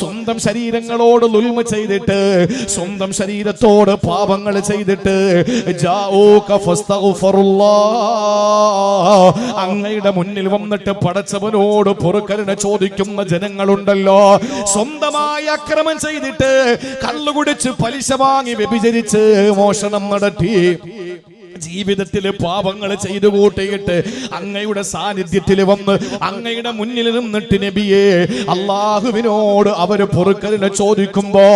സ്വന്തം ശരീരങ്ങളോട് ദുൽമ ചെയ്തിട്ട്, സ്വന്തം ശരീരത്തോട് പാപങ്ങൾ ചെയ്തിട്ട് അങ്ങയുടെ മുന്നിൽ വന്നിട്ട് പടച്ചവനോട് പൊറുക്കലിനെ ചോദിക്കുന്ന ജനങ്ങളുണ്ടല്ലോ. സ്വന്തമായി അക്രമം ചെയ്തിട്ട്, കള്ളുകുടിച്ച്, പലിശ വാങ്ങി, വ്യഭിചരിച്ച്, മോഷണം നടത്തി, ജീവിതത്തിൽ പാപങ്ങൾ ചെയ്തു കൂട്ടിയിട്ട് അങ്ങയുടെ സാന്നിധ്യത്തിൽ വന്ന് അങ്ങയുടെ മുന്നിൽ നിന്നിട്ട് നബിയെ അല്ലാഹുവിനോട് അവർ പൊറുക്കലിനെ ചോദിക്കുമ്പോ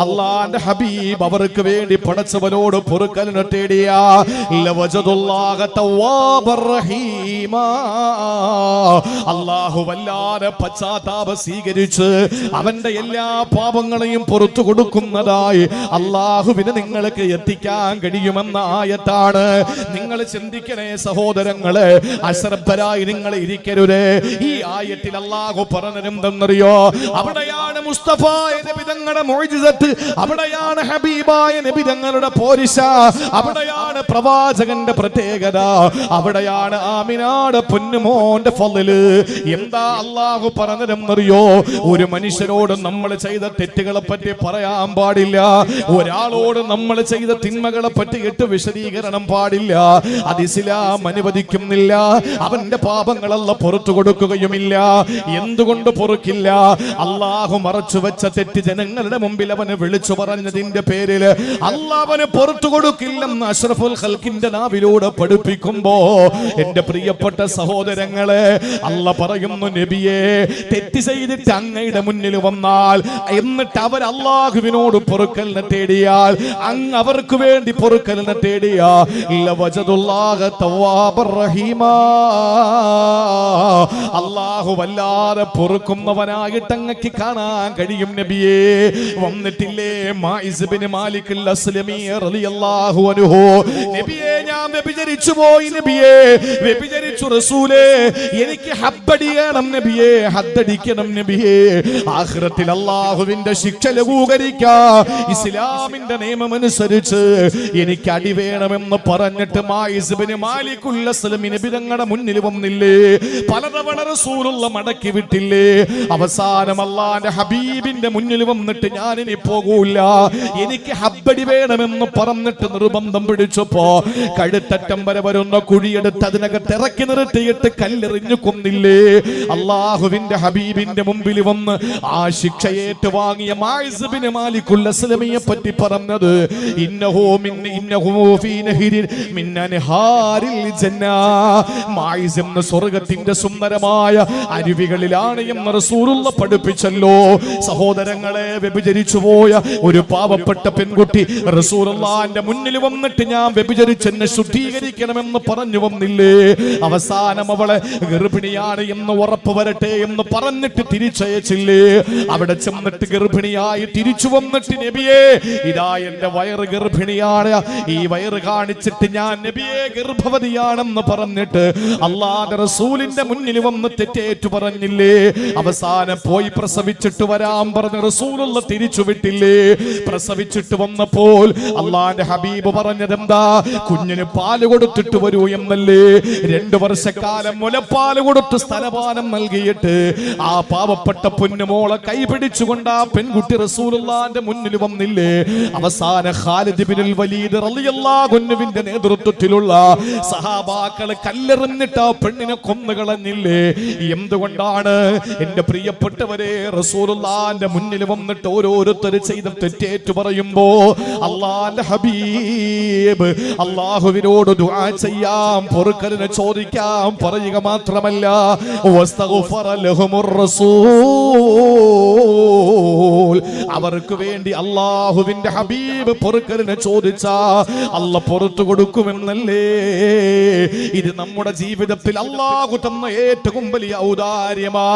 അല്ലാഹുവിന്റെ ഹബീബ് അവർക്ക് വേണ്ടി പടച്ചവനോട് പൊറുക്കലിനെ തേടിയ അല്ലാഹു വല്ലാതെ പശ്ചാത്താപം സ്വീകരിച്ച് അവന്റെ എല്ലാ പാപങ്ങളെയും പുറത്തു കൊടുക്കുന്നതാ അല്ലാഹുവിനെ നിങ്ങൾക്ക് എത്തിക്കാൻ കഴിയുമെന്ന ആയത്താണ്. നിങ്ങൾ ചിന്തിക്കണേ സഹോദരങ്ങളെ, അശ്രദ്ധരായി നിങ്ങൾ ഇരിക്കരുത്. ഈ ആയത്തിൽ അല്ലാഹു പറഞ്ഞെന്തെന്നറിയോ? അവിടെയാണ് മുസ്തഫായ നബി തങ്ങളുടെ മുഅ്ജിസത്ത്, അവിടെയാണ് ഹബീബായ നബി തങ്ങളുടെ പോരിശ, അവിടെയാണ് പ്രവാചകന്റെ പ്രത്യേകത, അവിടെയാണ് ആമിനാടെ പൊന്നുമോന്റെ ഫളല്. എന്താ അല്ലാഹു പറഞ്ഞെന്നറിയോ? ഒരു മനുഷ്യനോട് നമ്മൾ ചെയ്ത തെറ്റുകളെ പറ്റി പറയാൻ പാടില്ല, ഒരാളോട് നമ്മൾ ചെയ്ത തിന്മകളെ പറ്റിയിട്ട് വിശദീകരണം പാടില്ല. അത് ഇസ്ലാം അനുവദിക്കുന്നില്ല. അവന്റെ പാപങ്ങളല്ല പുറത്തു കൊടുക്കുകയുമില്ല. എന്തുകൊണ്ട് പൊറുക്കില്ല? അല്ലാഹു മറച്ചു വെച്ച തെറ്റ് ജനങ്ങളുടെ മുമ്പിൽ അവന് വിളിച്ചു പറഞ്ഞതിന്റെ പേരിൽ അല്ലാഹുവിന് പുറത്തു കൊടുക്കില്ലെന്ന് അഷ്റഫുൽ ഖൽഖിന്റെ നാവിലൂടെ പഠിപ്പിക്കുമ്പോ എന്റെ പ്രിയപ്പെട്ട സഹോദരങ്ങളെ, അല്ലാഹു പറയുന്നു നബിയെ തെറ്റ് ചെയ്തിട്ട് അങ്ങയുടെ മുന്നിൽ വന്നാൽ എന്നിട്ട് അവർ അല്ലാഹുവിനോട് പൊറുക്കലിനെ തേടിയാൽ, അങ്ങ് അവർക്ക് വേണ്ടി പൊറുക്കലിനെ തേടിയാ അല്ലാഹു വല്ലാതെ പൊറുക്കുന്നവനായിട്ട് അങ്ങക്ക് കാണാൻ കഴിയും നബിയെ. വന്നിട്ടില്ലേ മാഇസ് ബിൻ മാലിക് അൽ-അസ്ലമി റളിയല്ലാഹു അൻഹു, നബിയെ ഞാൻ വ്യഭിചരിച്ചു പോയി നബിയെ, വ്യഭിചരിച്ചു റസൂലേ, എനിക്ക് ഹബ്ബടിയണം നബിയെ, ഹദ്ദടിക്കണം നബിയെ, ആഖിറത്തിൽ അല്ലാഹുവിന്റെ ശിക്ഷ ലഘൂകരിക്കാ ഇസ്ലാമിന്റെ നിയമമനുസരിച്ച് എനിക്ക് അടി വേണമെന്ന് പറഞ്ഞിട്ട് മാഇസ് ബിൻ മാലിക് അൽ-അസ്ലമി നബി തങ്ങളുടെ മുന്നിൽ വന്നില്ലേ? പലതവണ റസൂലുള്ള മടക്കി വിട്ടില്ലേ? അവസാനം അല്ലാഹുവിന്റെ ഹബീബിന്റെ മുന്നിൽ വന്നിട്ട് ഞാൻ ഇനി പോകൂല, എനിക്ക് ഹബ്ബടി വേണമെന്ന് പറഞ്ഞിട്ട് നിർബന്ധം പിടിച്ചപ്പോ കഴുത്തറ്റം വരെ വരുന്ന കുഴിയെടുത്ത് അതിനകത്ത് ഇറക്കി നിർത്തിയിട്ട് കല്ലെറിഞ്ഞു കൊന്നില്ലേ? അല്ലാഹുവിന്റെ ഹബീബിന്റെ മുമ്പിൽ വന്ന് ആ ശിക്ഷയേറ്റ് വാങ്ങിയ മാഇസ് ബിൻ മാലിക് അൽ-അസ്ലമിയെ പറ്റി പറഞ്ഞത് ഇന്നഹു ഫീ നഹരിൻ മിൻ അൻഹാരിൽ ജന്ന, മാഇസ് എന്ന സ്വർഗ്ഗത്തിന്റെ സുന്ദരമായ അരുവികളിലാണ് എന്ന് റസൂലുള്ള പഠിപ്പിച്ചല്ലോ. സഹോദരങ്ങളെ, വ്യഭിചരിച്ചു പോയ ഒരു പാവപ്പെട്ട പെൺകുട്ടി റസൂലുള്ളാഹിന്റെ മുന്നിൽ വന്നിട്ട് ഞാൻ വ്യഭിചരിച്ചെന്നെ ശുദ്ധീകരിക്കണമെന്ന് പറഞ്ഞു വന്നില്ലേ? അവസാനം അവളെ ഗർഭിണിയാണ് എന്ന് ഉറപ്പ് വരട്ടെ എന്ന് പറഞ്ഞിട്ട് തിരിച്ചയച്ചില്ലേ? അവിടെ ചെന്നിട്ട് ഗർഭിണിയായി തിരിച്ചു വന്നിട്ട് നബിയെ ഇതാ എന്റെ വയറ് ഗർഭിണിയാണ്, ഈ വയറ് കാണിച്ചിട്ട് ഞാൻ നബിയെ ഗർഭവതിയാണെന്ന് പറഞ്ഞിട്ട് അല്ലാഹുവിന്റെ റസൂലിന്റെ മുന്നിൽ വന്ന് തെറ്റേറ്റു പറഞ്ഞില്ലേ? അവസാനം പോയി പ്രസവിച്ചിട്ട് വരാൻ പറഞ്ഞ റസൂലുള്ള തിരിച്ചു വിട്ടില്ലേ? പ്രസവിച്ചിട്ട് വന്നപ്പോൾ അല്ലാഹുവിന്റെ ഹബീബ് പറഞ്ഞതെന്താ? കുഞ്ഞിന് പാല് കൊടുത്തിട്ട് വരൂ എന്നല്ലേ? 2 വർഷക്കാലം മുലപ്പാല് കൊടുത്ത് സ്തനപാനം നൽകിയിട്ട് ആ പാവപ്പെട്ട പൊന്നുമോളെ കൈപിടിച്ചുകൊണ്ട് ആ പെൺകുട്ടി റസൂലുള്ളാഹിന്റെ മുന്നിൽ വന്നില്ലേ? അവസാന ഖാലിദ് ബിൻ വലീദ് റളിയല്ലാഹു അൻഹുവിന്റെ നേതൃത്വത്തിലുള്ള സഹാബാക്കള് കല്ലെറിഞ്ഞിട്ട് ആ പെണ്ണിനെ കൊന്നുകളഞ്ഞില്ലേ? എന്തുകൊണ്ടാണ്? എന്റെ പ്രിയപ്പെട്ടവരെ, റസൂലുള്ളാഹിന്റെ മുന്നിൽ വന്നിട്ട് ഓരോരുത്തർ ചെയ്ത തെറ്റേറ്റു പറയുമ്പോ അല്ലാഹുവിന്റെ ഹബീബ് അല്ലാഹുവിനോട് ദുആ ചെയ്യാം, പൊറുക്കലിനെ ചോദിക്കാം പറയുക മാത്രമല്ല വസ്തഗ്ഫറ ലഹുമുർ റസൂൽ, അവർക്ക് വേണ്ടി അല്ലാഹുവിന്റെ ഹബീബ് പൊറുക്കലിനെ ചോദിച്ചാ അല്ലാഹു പുറത്തു കൊടുക്കുമെന്നല്ലേ? ഇത് നമ്മുടെ ജീവിതത്തിൽ അല്ലാഹു തന്ന ഏറ്റവും വലിയ ഔദാര്യമാ.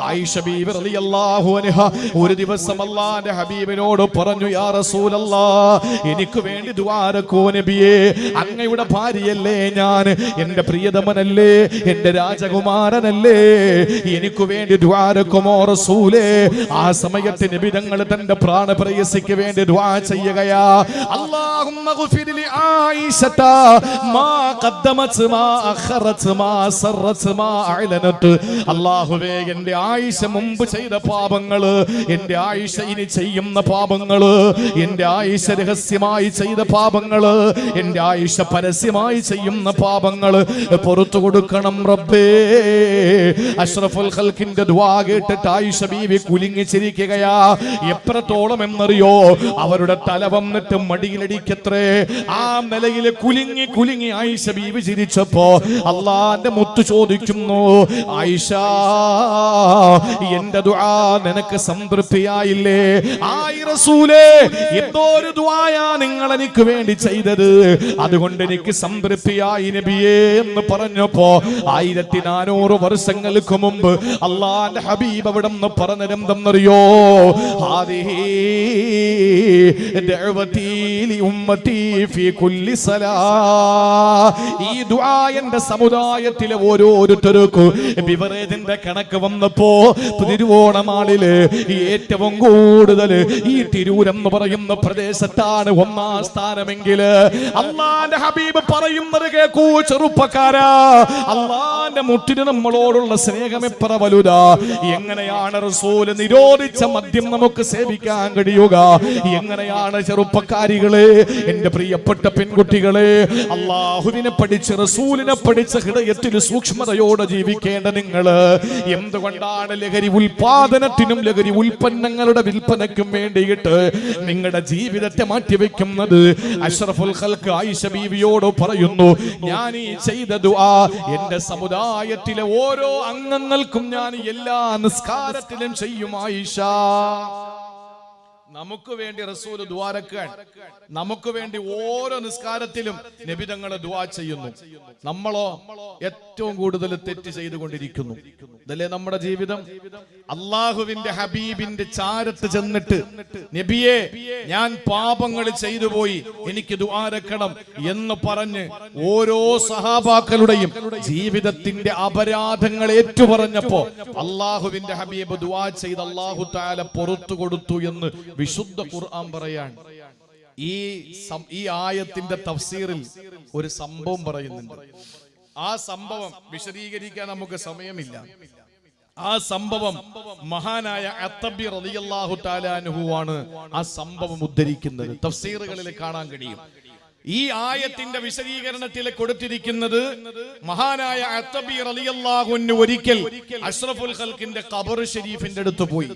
ആയിഷ ബീവി റളിയല്ലാഹു അൻഹ ഒരു ദിവസം അല്ലാഹുവിന്റെ ഹബീബിനോട് പറഞ്ഞു, യാ റസൂലല്ലാഹ്, എനിക്ക് വേണ്ടി ദുആരക്കൂ നബിയേ, അങ്ങയുടെ ഭാര്യയല്ലേ ഞാൻ, എന്റെ പ്രിയതമനല്ലേ, എന്റെ രാജകുമാരനല്ലേ, ആളല്ലേ, എനിക്ക് വേണ്ടി ദുആരക്കുമോ റസൂലേ? ആ സമയത്ത് നബി തങ്ങൾ തന്റെ പ്രാണപ്രേയസിക്ക് വേണ്ടി ദുആ ചെയ്യുകയാ. അല്ലാഹുമ്മ ഗുഫിർ ലി ആയിഷത മാ ഖദ്ദമത് മാ അഖറത് മാ സറത് മാ അഅലനത്. അല്ലാഹുവേ, എൻ്റെ ആയിഷ മുമ്പ് ചെയ്ത പാപങ്ങള്, എൻ്റെ ആയിഷ ഇനി ചെയ്യുന്ന പാപങ്ങള്, എൻ്റെ ആയിഷ രഹസ്യമായി ചെയ്ത പാപങ്ങള്, എൻ്റെ ആയിഷ പരസ്യമായി ചെയ്യുന്ന പാപങ്ങള് പുറത്തു കൊടുക്കണം റബ്ബേ. അഷ്റഫുൽ ഖൽഖിന്റെ ദുആ കേട്ടിട്ട് ആയിഷ ബീവി കുലുങ്ങിച്ചിരിക്കുകയാ. എത്രത്തോളം എന്നറിയോ? അവരുടെ തല വന്നിട്ട് മടിയിലടിക്കത്രേ. ആ നിലയിൽ കുലുങ്ങി കുലുങ്ങി ആയിഷ ബീവി ചിരിച്ചപ്പോ അള്ളാന്റെ മുത്ത് ചോദിക്കുന്നു, ആയിഷ, എന്റെ ദുആ നിനക്ക് സംതൃപ്തിയായില്ലേ? ആയി റസൂലേ, എന്തോ ഒരു ദുആയാ നിങ്ങൾ എനിക്ക് വേണ്ടി ചെയ്തത്, അതുകൊണ്ട് എനിക്ക് സംതൃപ്തിയായി നബിയേ എന്ന് പറഞ്ഞപ്പോ 1400 വർഷങ്ങൾക്ക് മുമ്പ് അള്ളാന്റെ ഹബീബ് അവിടെ നിന്ന് പറഞ്ഞതെന്തെന്നറിയോ? ഹാദിഹി ദഅവതി ലി ഉമ്മതി ഫീ കുല്ലി സലാ. ഈ ദുആ എന്റെ സമുദായത്തിലെ ഓരോരുത്തർക്കും ബിവറേജിന്റെ കണക്ക് വന്നപ്പോ തിരുവോണമാളില് ഏറ്റവും കൂടുതൽ ഈ തിരൂരെന്ന് പറയുന്ന പ്രദേശത്താണ് 1ാം സ്ഥാനമെങ്കില് അള്ളാന്റെ ഹബീബ് പറയുന്നത് കേൾക്കൂ ചെറുപ്പക്കാരാ. അള്ളാന്റെ മുട്ടിന് നമ്മളോടുള്ള സ്നേഹം എത്ര വലുതാ. എങ്ങനെയാണ് റസൂല് നിരോധിച്ച മദ്യം നമുക്ക് സേവിക്കാൻ കഴിയുക? എങ്ങനെയാണ് ചെറുപ്പക്കാരികളെ, എന്റെ പ്രിയപ്പെട്ട പെൺകുട്ടികളെ, അള്ളാഹുവിനെ പഠിച്ച് റസൂലിനെ പഠിച്ച് ഹൃദയത്തിൽ സൂക്ഷ്മതയോടെ ജീവിക്കേണ്ട നിങ്ങള് എന്തുകൊണ്ടാണ് ലഹരി ഉൽപാദനത്തിനും ലഹരി ഉൽപ്പന്നങ്ങളുടെ വിൽപ്പനയ്ക്കും വേണ്ടിയിട്ട് നിങ്ങളുടെ ജീവിതത്തെ മാറ്റിവെക്കുന്നത്? അഷ്റഫുൽ ഖൽഖ് ആയിഷ ബീവിയോട് പറയുന്നു, ഞാൻ ഈ ചെയ്ത ദുആ എന്റെ സമുദായത്തിലെ ഓരോ അംഗങ്ങൾക്കും ഞാൻ എല്ലാ നിസ്കാരത്തിലും ചെയ്യും ആയിഷ. നമുക്ക് വേണ്ടി റസൂൽ ദുആരക്കാൻ, നമുക്ക് വേണ്ടി ഓരോ നിസ്കാരത്തിലും നബി തങ്ങൾ ദുആ ചെയ്യുന്നു. നമ്മളോ ഏറ്റവും കൂടുതൽ തെറ്റ് ചെയ്തുകൊണ്ടിരിക്കുന്നു. ഇതല്ലേ നമ്മുടെ ജീവിതം? അള്ളാഹുവിന്റെ ഹബീബിന്റെ ചാരത്ത് ചെന്നിട്ട് നബിയെ, ഞാൻ പാപങ്ങൾ ചെയ്തു പോയി, എനിക്ക് ദുആരക്കണം എന്ന് പറഞ്ഞ് ഓരോ സഹാബാക്കളുടെയും ജീവിതത്തിന്റെ അപരാധങ്ങൾ ഏറ്റുപറഞ്ഞപ്പോ അള്ളാഹുവിന്റെ ഹബീബ് ദുആ ചെയ്ത് അള്ളാഹു തആല പുറത്തു കൊടുത്തു എന്ന് വിശുദ്ധ ഖുർആൻ പറയാൻ. ഈ ആയത്തിന്റെ തഫ്സീറിൽ ഒരു സംഭവം പറയുന്നുണ്ട്. ആ സംഭവം വിശദീകരിക്കാൻ നമുക്ക് സമയമില്ല. ആ സംഭവം മഹാനായ അത്തബി റളിയല്ലാഹു തആല അൻഹു ആണ് ആ സംഭവം ഉദ്ധരിക്കുന്നത്. തഫ്സീറുകളിൽ കാണാൻ കഴിയും. ഈ ആയത്തിന്റെ വിശദീകരണത്തിൽ കൊടുത്തിരിക്കുന്നത് മഹാനായ അത്തബി റളിയല്ലാഹു അൻഹു ഒരിക്കൽ അഷ്റഫുൽ ഖൽഖിന്റെ ഖബർ ഷരീഫിന്റെ അടുത്ത് പോയി.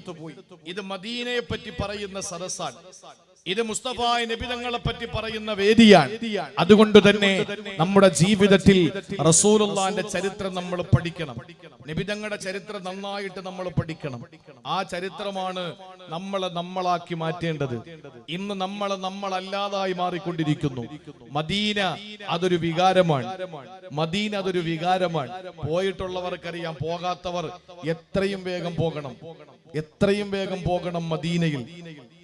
ഇത് മദീനയെ പറ്റി പറയുന്ന സദസ്സാണ്. ഇത് മുസ്തഫ നബി തങ്ങളെ പറ്റി പറയുന്ന വേദിയാണ്. അതുകൊണ്ട് തന്നെ നമ്മുടെ ജീവിതത്തിൽ റസൂലുള്ളാഹിന്റെ ചരിത്രം നമ്മൾ പഠിക്കണം. നബി തങ്ങളുടെ ചരിത്രം നന്നായിട്ട് നമ്മൾ പഠിക്കണം. ആ ചരിത്രമാണ് നമ്മളെ നമ്മളാക്കി മാറ്റേണ്ടത്. ഇന്ന് നമ്മളല്ലാതായി മാറിക്കൊണ്ടിരിക്കുന്നു. മദീന അതൊരു വികാരമാണ്. മദീന അതൊരു വികാരമാണ്. പോയിട്ടുള്ളവർക്കറിയാം, പോകാത്തവർ എത്രയും വേഗം പോകണം, എത്രയും വേഗം പോകണം മദീനയിൽ.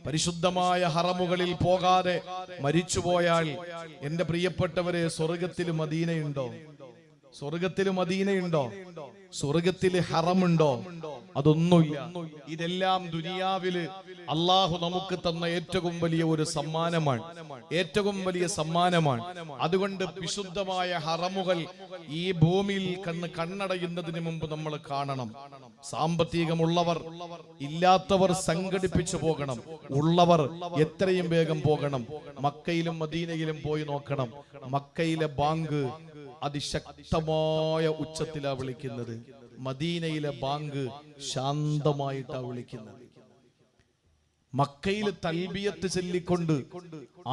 പരിശുദ്ധമായ ഹറമുകളിൽ പോകാതെ മരിച്ചുപോയാൽ എന്റെ പ്രിയപ്പെട്ടവരെ, സ്വർഗത്തിൽ മദീനയുണ്ടോ? സ്വർഗത്തിൽ മദീനയുണ്ടോ? സ്വർഗത്തിൽ ഹറമുണ്ടോ? അതൊന്നുമില്ല. ഇതെല്ലാം ദുനിയാവില് അള്ളാഹു നമുക്ക് തന്ന ഏറ്റവും വലിയ ഒരു സമ്മാനമാണ്, ഏറ്റവും വലിയ സമ്മാനമാണ്. അതുകൊണ്ട് വിശുദ്ധമായ ഹറമുകൾ ഈ ഭൂമിയിൽ കണ്ണടയുന്നതിന് മുമ്പ് നമ്മൾ കാണണം. സാമ്പത്തികമുള്ളവർ, ഇല്ലാത്തവർ സംഘടിപ്പിച്ചു പോകണം. ഉള്ളവർ എത്രയും വേഗം പോകണം. മക്കയിലും മദീനയിലും പോയി നോക്കണം. മക്കയിലെ ബാങ്ക് അതിശക്തമായ ഉച്ചത്തിലാ വിളിക്കുന്നത്. മദീനയിലെ ബാങ്ക് ശാന്തമായിട്ടാ വിളിക്കുന്നത്. മക്കയിൽ തൽബിയത്ത് ചൊല്ലിക്കൊണ്ട്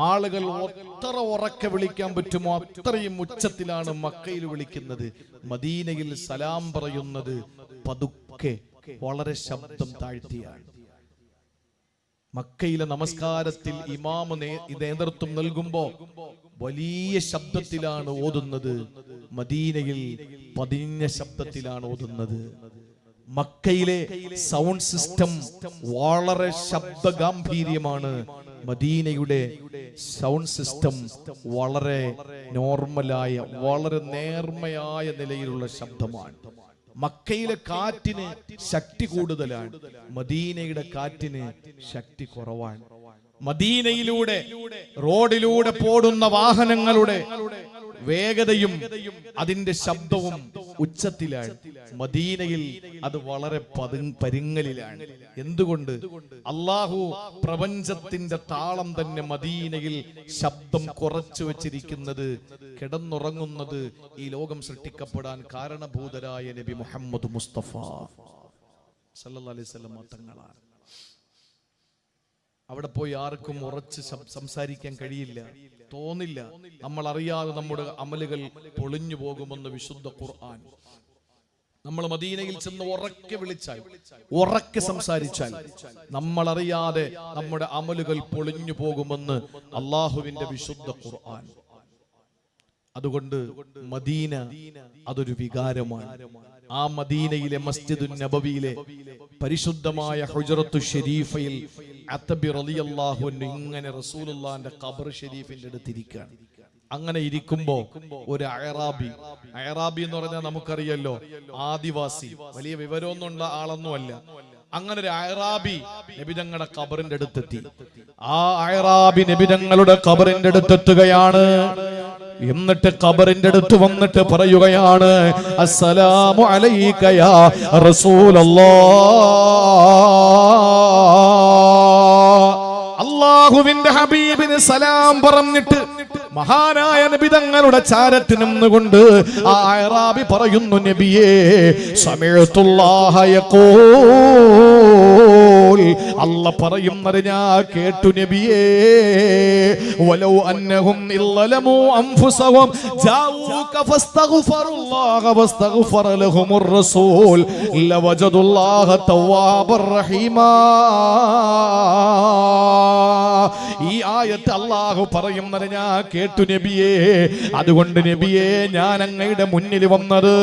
ആളുകൾ എത്ര ഉറക്കെ വിളിക്കാൻ പറ്റുമോ അത്രയും ഉച്ചത്തിലാണ് മക്കയിൽ വിളിക്കുന്നത്. മദീനയിൽ സലാം പറയുന്നത് പതുക്കെ, വളരെ ശബ്ദം താഴ്ത്തിയാണ്. മക്കയിലെ നമസ്കാരത്തിൽ ഇമാമ് നേതൃത്വം നൽകുമ്പോ വലിയ ശബ്ദത്തിലാണ് ഓതുന്നത്. മദീനയിൽ പതിഞ്ഞ ശബ്ദത്തിലാണ് ഓതുന്നത്. മക്കയിലെ സൗണ്ട് സിസ്റ്റം വളരെ ശബ്ദഗാംഭീര്യമാണ്. മദീനയുടെ സൗണ്ട് സിസ്റ്റം വളരെ നോർമലായ, വളരെ നേർമയായ നിലയിലുള്ള ശബ്ദമാണ്. മക്കയിലെ കാറ്റിന് ശക്തി കൂടുതലാണ്, മദീനയുടെ കാറ്റിന് ശക്തി കുറവാണ്. മദീനയിലൂടെ റോഡിലൂടെ പോടുന്ന വാഹനങ്ങളുടെ വേഗതയും അതിന്റെ ശബ്ദവും ഉച്ചത്തിലാണ്. മദീനയിൽ അത് വളരെ പരുങ്ങലിലാണ്. എന്തുകൊണ്ട്? അള്ളാഹു പ്രപഞ്ചത്തിന്റെ താളം തന്നെ മദീനയിൽ ശബ്ദം കുറച്ചു വെച്ചിരിക്കുന്നത്, കിടന്നുറങ്ങുന്നത് ഈ ലോകം സൃഷ്ടിക്കപ്പെടാൻ കാരണഭൂതരായ നബി മുഹമ്മദ് മുസ്തഫ സല്ലല്ലാഹു അലൈഹി വസല്ലം തങ്ങളാണ്. അവിടെ പോയി ആർക്കും ഉറച്ച് സംസാരിക്കാൻ കഴിയില്ല, തോന്നില്ല. നമ്മൾ അറിയാതെ നമ്മുടെ അമലുകൾ പൊളിഞ്ഞു പോകുമെന്ന് വിശുദ്ധ ഖുർആൻ. നമ്മൾ മദീനയിൽ ചെന്ന് ഉറക്കെ വിളിച്ചാൽ, ഉറക്കെ സംസാരിച്ചാൽ നമ്മൾ അറിയാതെ നമ്മുടെ അമലുകൾ പൊളിഞ്ഞു പോകുമെന്ന് അള്ളാഹുവിന്റെ വിശുദ്ധ ഖുർആൻ. അതുകൊണ്ട് മദീന അതൊരു വികാരമാണ്. ആ മദീനയിലെ മസ്ജിദുൻ നബവിയിലെ പരിശുദ്ധമായ ഹുജറത്തു ഷരീഫയിൽ അത്തബി റളിയല്ലാഹു അൻഹു ഇങ്ങനെ റസൂലുള്ളാഹിന്റെ ഖബർ ഷരീഫിന്റെ അടുത്തിരിക്കുകയാണ്. അങ്ങനെ ഇരിക്കുമ്പോ ഒരു അയറാബി എന്ന് പറഞ്ഞാൽ നമുക്കറിയല്ലോ, ആദിവാസി, വലിയ വിവരമൊന്നുള്ള ആളൊന്നുമല്ല. അങ്ങനെ ഒരു അയറാബി നബിതങ്ങളുടെ ഖബറിന്റെ അടുത്തെത്തി. ആ അയറാബി നബിതങ്ങളുടെ ഖബറിന്റെ അടുത്തെത്തുകയാണ്. എന്നിട്ട് ഖബറിന്റെ അടുത്ത് വന്നിട്ട് പറയുകയാണ്, അസ്സലാമു അലൈക യാ റസൂലല്ലാഹ്. അല്ലാഹുവിന്റെ ഹബീബിന് സലാം പറഞ്ഞിട്ട് മഹാനായ നബി തങ്ങളുടെ ചാരത്ത് നിന്നുകൊണ്ട് ആ അയറാബി പറയുന്നു, നബിയേ, സമഅതുല്ലാഹ യഖൂൽ, അല്ലാഹ് പറയുന്നത് ഞാൻ കേട്ടു നബിയേ, വലൗ അന്നഹും ഇല്ലലമു അൻഫുസഹും ജാഊക ഫസ്തഗ്ഫിറുല്ലാഹ വസ്തഗ്ഫറ ലഹുമുർ റസൂൽ ലവജദുല്ലാഹ തവ്വാബർ റഹീമാ. ഈ ആയത്ത് അല്ലാഹു പറയുന്നത് ഞാൻ കേട്ടു നബിയേ. അതുകൊണ്ട് നബിയേ, ഞാൻ അങ്ങയുടെ മുന്നിൽ വന്നത്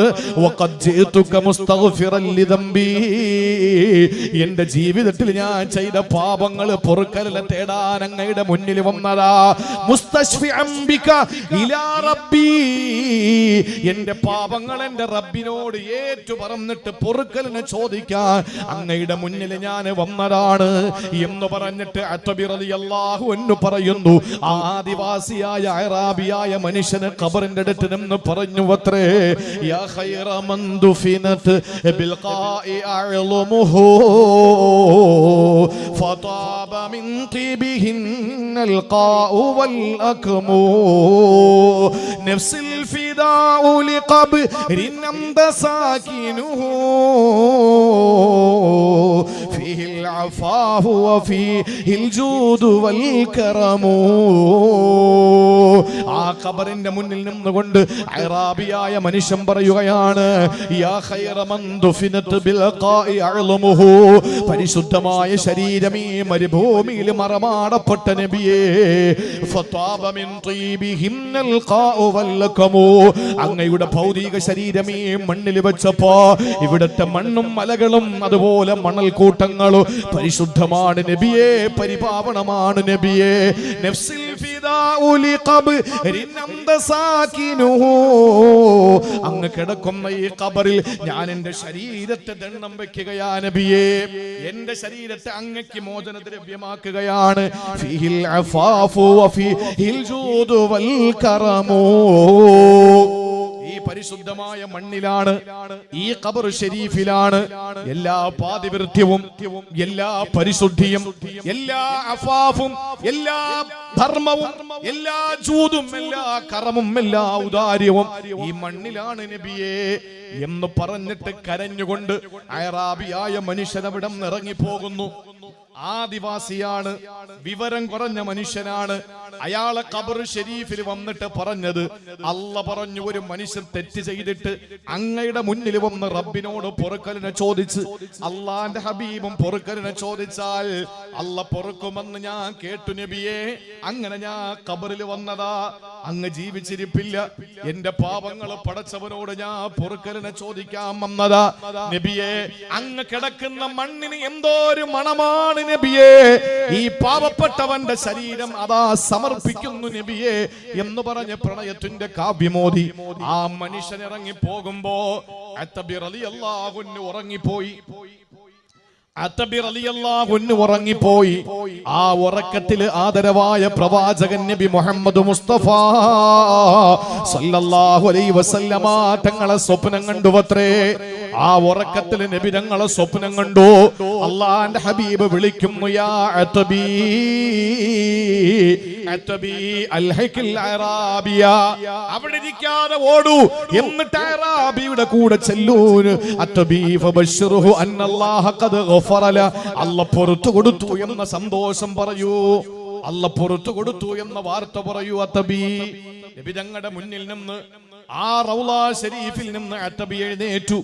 എന്റെ ജീവിതത്തിൽ ഞാൻ ചെയ്ത പാപങ്ങൾ പൊറുക്കലിനെ തേടാൻ അങ്ങയുടെ മുന്നിൽ വന്നതാ. എന്റെ പാപങ്ങൾ എന്റെ റബ്ബിനോട് ഏറ്റു പറഞ്ഞിട്ട് പൊറുക്കലിനെ ചോദിക്കാൻ അങ്ങയുടെ മുന്നിൽ ഞാൻ വന്നതാണ് എന്ന് പറഞ്ഞിട്ട് അത്തബി റളിയല്ലാഹു അൻഹു പറയുന്നു, ആദിവാസിയായ അയറാബിയായ മനുഷ്യന് ഖബറിന്റെ അടുത്ത് നിന്ന് പറഞ്ഞു അത്രേ, യാ ഖൈറ മൻ ദുഫിനത് ബിൽഖാഇ അഅ്ലമുഹു ഫതാബ മിൻ ഖിബിഹിന്നൽ ഖാഉ വൽ അക്മു നഫ്സിൽ ഫിദാഉ ലിഖബ്രിൻ അംദ സാകിനുഹു ഫീഹിൽ അഫാഹു വഫീഹിൽ ജൂദു വൽ കറമു. ആ ഖബറിന്റെ മുന്നിൽ നിന്നുകൊണ്ട് അയറാബിയായ മനുഷ്യൻ പറയുകയാണ്, യാ ഖൈറ മൻ ദുഫിനത് ബിൽഖാഇ അഅ്ലമുഹു, പരിശുദ്ധമായ ശരീരം ഈ മരുഭൂമിയിൽ മറമാടപ്പെട്ട നബിയേ, ഫതാബ മിൻ ത്വീബിഹിന്നൽ ഖാഉ വൽ അക്മു, അങ്ങയുടെ ഭൗതിക ശരീരം ഈ മണ്ണിൽ വെച്ചപ്പോ ഇവിടുത്തെ മണ്ണും മലകളും അതുപോലെ മണൽക്കൂട്ടങ്ങളും പരിശുദ്ധമാണ് നബിയേ, പരിപാവനമാണ് നബിയേ. നഫ്സിൽ ഫിദാഉ ലിഖബ്രിൻ അംദ സാകിനുഹു, അങ്ങ് കിടക്കുന്ന ഈ ഖബറിൽ ഞാൻ എന്റെ ശരീരത്തെ ദണ്ഡം വെക്കുകയാ നബിയേ, എന്റെ ശരീരത്തെ അങ്ങക്ക് മോചനദ്രവ്യമാക്കുകയാണ്. ഫീഹിൽ അഫാഫു വഫീഹിൽ ജൂദു വൽ കറമു. ഈ പരിശുദ്ധമായ മണ്ണിലാണ്, ഈ ഖബർ ഷരീഫിലാണ് എല്ലാ പാതിവൃത്യവും, എല്ലാ പരിശുദ്ധിയും, എല്ലാ അഫാഫും, എല്ലാ ധർമ്മവും, എല്ലാ ജൂദും, എല്ലാ കറമും, എല്ലാ ഔദാര്യവും ഈ മണ്ണിലാണ് നബിയേ എന്ന് പറഞ്ഞിട്ട് കരഞ്ഞുകൊണ്ട് അയറാബിയായ മനുഷ്യൻ അവിടെ ഇറങ്ങിപ്പോകുന്നു. ആദിവാസിയാണ്, വിവരം കുറഞ്ഞ മനുഷ്യനാണ്. അയാളെ ഖബർ ഷരീഫിൽ വന്നിട്ട് പറഞ്ഞത്, അല്ല പറഞ്ഞു, ഒരു മനുഷ്യൻ തെറ്റ് ചെയ്തിട്ട് അങ്ങയുടെ മുന്നിൽ വന്ന് റബ്ബിനോട് പൊറുക്കലിനെ ചോദിച്ച്, അള്ളാന്റെ ഹബീബും പൊറുക്കലിനെ ചോദിച്ചാൽ അല്ല പൊറുക്കുമെന്ന് ഞാൻ കേട്ടു നബിയേ. അങ്ങനെ ഞാൻ ഖബറിൽ വന്നതാ. അങ്ങ് ജീവിച്ചിരിപ്പില്ല, എന്റെ പാപങ്ങൾ പടച്ചവനോട് ഞാൻ പൊറുക്കലിനെ ചോദിക്കാൻ വന്നതാ നബിയെ. അങ്ങ് കിടക്കുന്ന മണ്ണിന് എന്തോ ഒരു മണമാണ് നബിയെ, ഈ പാവപ്പെട്ടവന്റെ ശരീരം അതാ സമർപ്പിക്കുന്നു നബിയെ എന്ന് പറഞ്ഞ് പ്രണയത്തിന്റെ കാവ്യമോദി ആ മനുഷ്യൻ ഇറങ്ങി പോകുമ്പോ അത്തബി റളിയല്ലാഹു അൻഹു ഉറങ്ങിപ്പോയി. ഉറങ്ങിപ്പോയി. ആ ഉറക്കത്തിൽ ആദരവായ പ്രവാചകൻ നബി മുഹമ്മദ് മുസ്തഫ സല്ലല്ലാഹു അലൈഹി വസല്ലമ തങ്ങളെ സ്വപ്നം കണ്ടുവത്രേ. ആ ഉറക്കത്തിൽ നബി തങ്ങളെ സ്വപ്നം കണ്ടു. അല്ലാഹുവിന്റെ ഹബീബ് വിളിക്കുന്നു, യാ അത്ബി അത്ബി അൽഹിഖിൽ അറാബിയ, അവിടെ ഇരിക്കാതെ ഓടൂ, എന്നിട്ട് അറാബിയുടെ കൂടെ ചെല്ലൂ. അത്ബി ഫബശ്ശിറുഹു അന്നല്ലാഹ ഖദ് ഗഫറല, അല്ലാഹ് പുറത്തു കൊടുത്തു എന്ന സന്തോഷം പറയൂ, അല്ലാഹ് പുറത്തു കൊടുത്തു എന്ന വാർത്ത പറയൂ. അത്ബി നബി തങ്ങളുടെ മുന്നിൽ നിന്ന് ആ റൗള ശരീഫിൽ നിന്ന് അത്തബി എഴുന്നേറ്റു.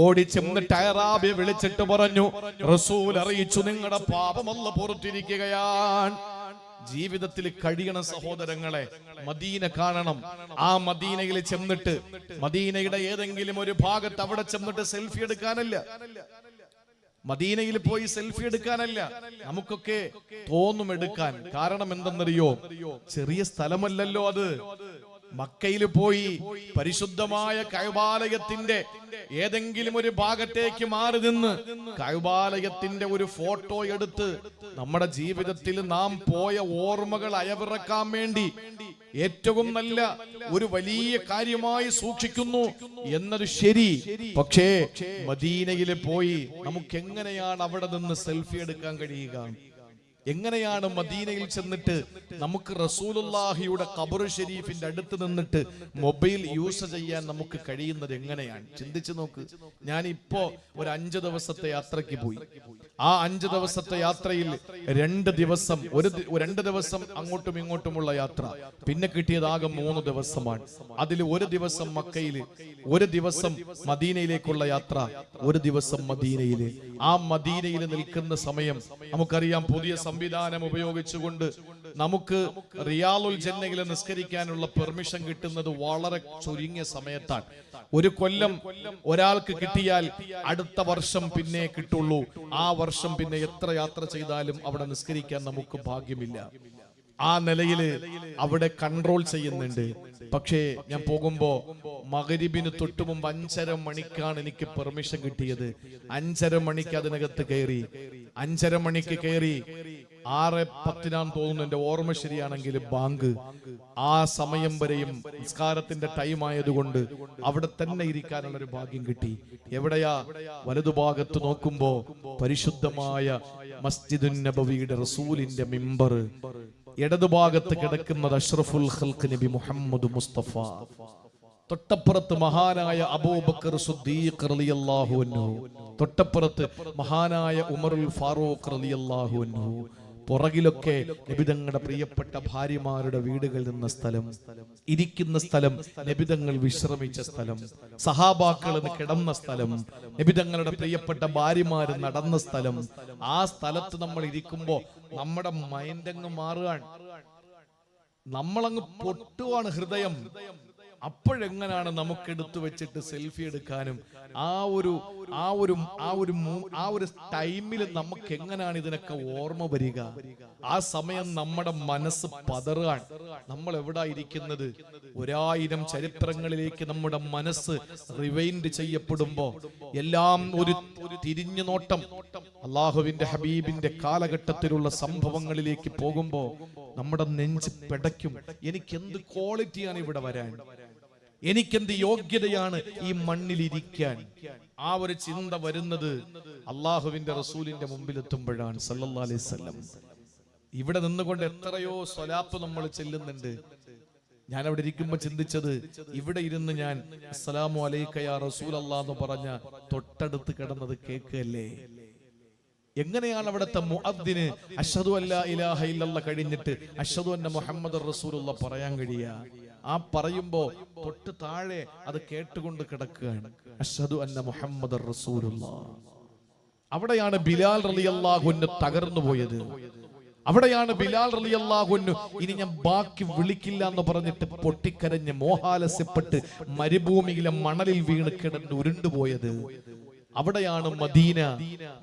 ഓടി ചെന്നിട്ട് അറാബിയെ വിളിച്ചിട്ട് പറഞ്ഞു, റസൂൽ അറിയിച്ചു, നിങ്ങളുടെ പാപം അല്ലാഹ് പുറത്തിരിക്കുകയാണ്. ജീവിതത്തിൽ കഴിയണ സഹോദരങ്ങളെ, മദീന കാണണം. ആ മദീനയിൽ ചെന്നിട്ട് മദീനയുടെ ഏതെങ്കിലും ഒരു ഭാഗത്ത് അവിടെ ചെന്നിട്ട് സെൽഫി എടുക്കാനല്ല, മദീനയിൽ പോയി സെൽഫി എടുക്കാനല്ല, നമുക്കൊക്കെ തോന്നും എടുക്കാൻ. കാരണം എന്തെന്നറിയോ, ചെറിയ സ്ഥലമല്ലല്ലോ അത്. മക്കയിൽ പോയി പരിശുദ്ധമായ കഅബാലയത്തിന്റെ ഏതെങ്കിലും ഒരു ഭാഗത്തേക്ക് മാറി നിന്ന് കഅബാലയത്തിന്റെ ഒരു ഫോട്ടോ എടുത്ത് നമ്മുടെ ജീവിതത്തിൽ നാം പോയ ഓർമ്മകൾ അയവിറക്കാൻ വേണ്ടി ഏറ്റവും നല്ല ഒരു വലിയ കാര്യമായി സൂക്ഷിക്കുന്നു എന്നത് ശരി. പക്ഷേ മദീനയിൽ പോയി നമുക്ക് എങ്ങനെയാണ് അവിടെ നിന്ന് സെൽഫി എടുക്കാൻ കഴിയുക? എങ്ങനെയാണ് മദീനയിൽ ചെന്നിട്ട് നമുക്ക് റസൂലുള്ളാഹിയുടെ ഖബർ ഷരീഫിന്റെ അടുത്ത് നിന്നിട്ട് മൊബൈൽ യൂസ് ചെയ്യാൻ നമുക്ക് കഴിയുന്നത് എങ്ങനെയാണ്? ചിന്തിച്ചു നോക്ക്. ഞാൻ ഇപ്പോ ഒരു 5 ദിവസത്തെ യാത്രയ്ക്ക് പോയി. ആ 5 ദിവസത്തെ യാത്രയിൽ 2 ദിവസം അങ്ങോട്ടും ഇങ്ങോട്ടുമുള്ള യാത്ര, പിന്നെ കിട്ടിയത് ആകെ 3 ദിവസമാണ്. അതിൽ 1 ദിവസം മക്കയില്, 1 ദിവസം മദീനയിലേക്കുള്ള യാത്ര, 1 ദിവസം മദീനയില്. ആ മദീനയിൽ നിൽക്കുന്ന സമയം നമുക്കറിയാം, പുതിയ സംവിധാനം ഉപയോഗിച്ചുകൊണ്ട് നമുക്ക് റിയാലുൽ ജന്നയിൽ നിസ്കരിക്കാനുള്ള പെർമിഷൻ കിട്ടുന്നത് വളരെ ചുരുങ്ങിയ സമയത്താണ്. 1 കൊല്ലം ഒരാൾക്ക് കിട്ടിയാൽ അടുത്ത വർഷം പിന്നെ കിട്ടുള്ളൂ. ആ വർഷം പിന്നെ എത്ര യാത്ര ചെയ്താലും അവിടെ നിസ്കരിക്കാൻ നമുക്ക് ഭാഗ്യമില്ല. ആ നിലയിൽ അവിടെ കൺട്രോൾ ചെയ്യുന്നുണ്ട്. പക്ഷേ ഞാൻ പോകുമ്പോ മഗ്രിബിന് തൊട്ട് മുമ്പ് 5:30 മണിക്കാണ് എനിക്ക് പെർമിഷൻ കിട്ടിയത്. 5:30 മണിക്ക് അതിനകത്ത് കയറി. 5:30 മണിക്ക് കയറി 6:10 തോന്നുന്നു, എന്റെ ഓർമ്മ ശരിയാണെങ്കിൽ ബാങ്ക്. ആ സമയം വരെയും നിസ്കാരത്തിന്റെ ടൈം ആയതുകൊണ്ട് അവിടെ തന്നെ ഇരിക്കാനുള്ള ഒരു ഭാഗ്യം കിട്ടി. എവിടെയാ? വലതുഭാഗത്ത് നോക്കുമ്പോ പരിശുദ്ധമായ മസ്ജിദുൻ നബവിയുടെ റസൂലിന്റെ മിമ്പർ, ഇടതുഭാഗത്ത് കിടക്കുന്നത് അഷ്റഫുൽ ഖൽഖ് നബി മുഹമ്മദ് മുസ്തഫ, തൊട്ടപ്പുറത്ത് മഹാനായ അബൂബക്കർ സിദ്ദീഖ് റളിയല്ലാഹു അൻഹു, തൊട്ടപ്പുറത്ത് മഹാനായ ഉമറുൽ ഫാറൂഖ് റളിയല്ലാഹു അൻഹു, പുറകിലൊക്കെ നബിതങ്ങളുടെ പ്രിയപ്പെട്ട ഭാര്യമാരുടെ വീടുകൾ നിന്ന സ്ഥലം, ഇരിക്കുന്ന സ്ഥലം, നബിതങ്ങൾ വിശ്രമിച്ച സ്ഥലം, സഹാബാക്കൾ കിടന്ന സ്ഥലം, നബിതങ്ങളുടെ പ്രിയപ്പെട്ട ഭാര്യമാര് നടന്ന സ്ഥലം. ആ സ്ഥലത്ത് നമ്മൾ ഇരിക്കുമ്പോ നമ്മുടെ മൈൻഡ് അങ്ങ് മാറുകയാണ്, നമ്മളങ്ങ് പൊട്ടുവാണ് ഹൃദയം. അപ്പോഴെങ്ങനാണ് നമുക്ക് എടുത്തു വെച്ചിട്ട് സെൽഫി എടുക്കാനും ആ ഒരു ടൈമിൽ നമുക്ക് എങ്ങനെയാണ് ഇതിനൊക്കെ ഓർമ്മ വരിക? ആ സമയം നമ്മുടെ മനസ്സ് പതറാൻ. നമ്മൾ എവിടാ ഇരിക്കുന്നത്? 1000 ചരിത്രങ്ങളിലേക്ക് നമ്മുടെ മനസ്സ് റിവൈൻഡ് ചെയ്യപ്പെടുമ്പോ എല്ലാം ഒരു തിരിഞ്ഞു നോട്ടം അള്ളാഹുവിന്റെ ഹബീബിന്റെ കാലഘട്ടത്തിലുള്ള സംഭവങ്ങളിലേക്ക് പോകുമ്പോ നമ്മുടെ നെഞ്ച് പിടയ്ക്കും. എനിക്കെന്ത് ക്വാളിറ്റിയാണ് ഇവിടെ വരാൻ, എനിക്കെന്ത് യോഗ്യതയാണ് ഈ മണ്ണിലിരിക്കാൻ? ആ ഒരു ചിന്ത വരുന്നത് അള്ളാഹുവിന്റെ റസൂലിന്റെ മുമ്പിൽ എത്തുമ്പോഴാണ് സല്ലല്ലാഹു അലൈഹി വസല്ലം. ഇവിടെ നിന്നുകൊണ്ട് എത്രയോ സ്വലാത്ത് നമ്മൾ ചെല്ലുന്നുണ്ട്. ഞാൻ അവിടെ ഇരിക്കുമ്പോ ചിന്തിച്ചത്, ഇവിടെ ഇരുന്ന് ഞാൻ അസ്സലാമു അലൈക യാ റസൂലല്ലാഹ് എന്ന് പറഞ്ഞ തൊട്ടടുത്ത് കിടന്നത് കേൾക്കല്ലേ? എങ്ങനെയാണ് അവിടുത്തെ മുഅദ്ദിന് അഷ്ഹദു അല്ലാ ഇലാഹ ഇല്ലല്ലാഹ് കഴിഞ്ഞിട്ട് അഷ്ഹദു അന്ന മുഹമ്മദുർ റസൂലുള്ളാഹ് പറയാൻ കഴിയുക? ആ പറയുമ്പോ തൊട്ട് താഴെ അത് കേട്ടുകൊണ്ട് കിടക്കുകയാണ്, അഷ്ഹദു അന്ന മുഹമ്മദുർ റസൂലുള്ളാഹ്. അവിടെയാണ് ബിലാൽ റളിയല്ലാഹു അൻഹു തകർന്നു പോയത്. അവിടെയാണ് ബിലാൽ റളിയല്ലാഹു അൻഹു ഇനി ഞാൻ ബാക്കി വിളിക്കില്ല എന്ന് പറഞ്ഞിട്ട് പൊട്ടിക്കരഞ്ഞ് മോഹാലസ്യപ്പെട്ട് മരുഭൂമിയിലെ മണലിൽ വീണ് കിടന്ന് ഉരുണ്ടുപോയത്. അവിടെയാണ് മദീന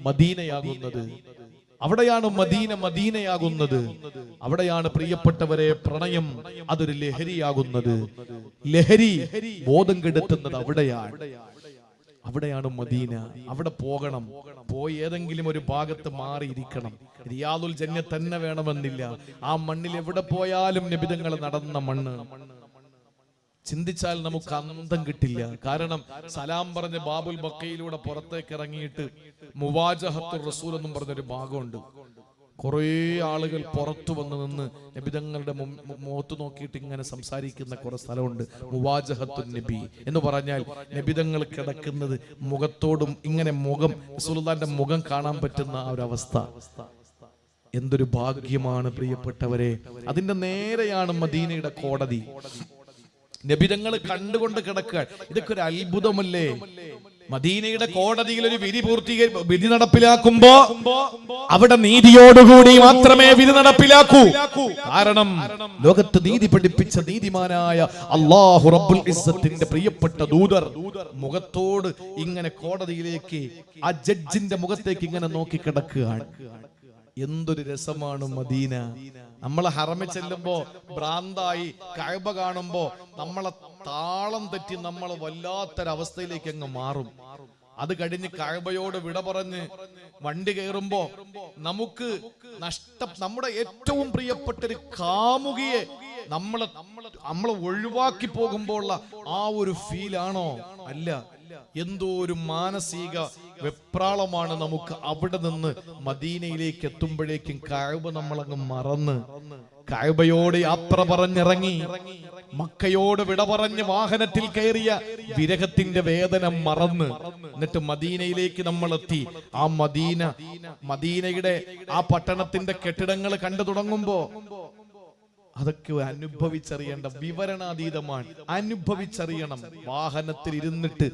മദീനയാകുന്നത്. അവിടെയാണ് മദീന മദീനയാകുന്നത്. അവിടെയാണ് പ്രിയപ്പെട്ടവരെ പ്രണയം അതൊരു ലഹരിയാകുന്നത്. ലഹരി ബോധം കെടുത്തുന്നത് അവിടെയാണ്. അവിടെയാണ് മദീന. അവിടെ പോകണം. പോയി ഏതെങ്കിലും ഒരു ഭാഗത്ത് മാറിയിരിക്കണം. റിയാദുൽ ജന്ന തന്നെ വേണമെന്നില്ല. ആ മണ്ണിൽ എവിടെ പോയാലും നബിതങ്ങൾ നടന്ന മണ്ണ്. ചിന്തിച്ചാൽ നമുക്ക് അന്തം കിട്ടില്ല. കാരണം സലാം പറഞ്ഞ് ബാബുൽ ബക്കയിലൂടെ പുറത്തേക്ക് ഇറങ്ങിയിട്ട് മുവാജഹത്തുർ റസൂൽ എന്നും പറഞ്ഞൊരു ഭാഗമുണ്ട്. കുറേ ആളുകൾ പുറത്തു വന്ന് നിന്ന് നബിതങ്ങളുടെ മുഖത്ത് നോക്കിയിട്ട് ഇങ്ങനെ സംസാരിക്കുന്ന കുറെ സ്ഥലമുണ്ട്. മുവാജഹത്തുൻ നബി എന്ന് പറഞ്ഞാൽ നബിതങ്ങൾ കിടക്കുന്നത് മുഖത്തോടും ഇങ്ങനെ മുഖം റസൂലുള്ളാഹിന്റെ മുഖം കാണാൻ പറ്റുന്ന ആ ഒരു അവസ്ഥ. എന്തൊരു ഭാഗ്യമാണ് പ്രിയപ്പെട്ടവരെ. അതിന്റെ നേരെയാണ് മദീനയുടെ കോടതി. നബിതങ്ങൾ കണ്ടുകൊണ്ട് കിടക്കുക. ഇതൊക്കെ ഒരു അത്ഭുതമല്ലേ? മദീനയുടെ കോടതിയിൽ ഒരു വിധി നടപ്പിലാക്കുമ്പോ അവിടെ നീതിയോടുകൂടി മാത്രമേ വിധി നടപ്പിലാക്കൂ. കാരണം ലോകത്ത് നീതി പഠിപ്പിച്ച നീതിമാനായ അല്ലാഹു റബ്ബുൽ ഇസ്സത്തിന്റെ പ്രിയപ്പെട്ട ദൂതർ മുഖത്തോട് ഇങ്ങനെ കോടതിയിലേക്ക് ആ ജഡ്ജിന്റെ മുഖത്തേക്ക് ഇങ്ങനെ നോക്കി കിടക്കുകയാണ്. എന്തൊരു രസമാണ് മദീന. നമ്മളെ ഹറമിൽ ചെല്ലുമ്പോ ഭ്രാന്തായി കഅബ കാണുമ്പോ നമ്മളെ താളം തെറ്റി നമ്മൾ വല്ലാത്തൊരവസ്ഥയിലേക്ക് അങ്ങ് മാറും. അത് കഴിഞ്ഞ് കഅബയോട് വിട പറഞ്ഞ് വണ്ടി കയറുമ്പോ നമുക്ക് നമ്മുടെ ഏറ്റവും പ്രിയപ്പെട്ട ഒരു കാമുകിയെ നമ്മളെ ഒഴിവാക്കി പോകുമ്പോൾ ആ ഒരു ഫീലാണോ? അല്ല. എന്തോ ഒരു മാനസിക വെപ്രാളമാണ് നമുക്ക്. അവിടെ നിന്ന് മദീനയിലേക്ക് എത്തുമ്പോഴേക്കും കഅബ നമ്മളങ്ങ് മറന്ന് കഅബയോട് യാത്ര പറഞ്ഞിറങ്ങി മക്കയോട് വിട പറഞ്ഞ് വാഹനത്തിൽ കയറിയ വിരഹത്തിന്റെ വേദന മറന്ന് എന്നിട്ട് മദീനയിലേക്ക് നമ്മൾ എത്തി. ആ മദീനയുടെ ആ പട്ടണത്തിന്റെ കെട്ടിടങ്ങൾ കണ്ടു തുടങ്ങുമ്പോ അതൊക്കെ അനുഭവിച്ചറിയേണ്ട വിവരണാതീതമാണ്. അനുഭവിച്ചറിയണം. വാഹനത്തിൽ ഇരുന്നിട്ട്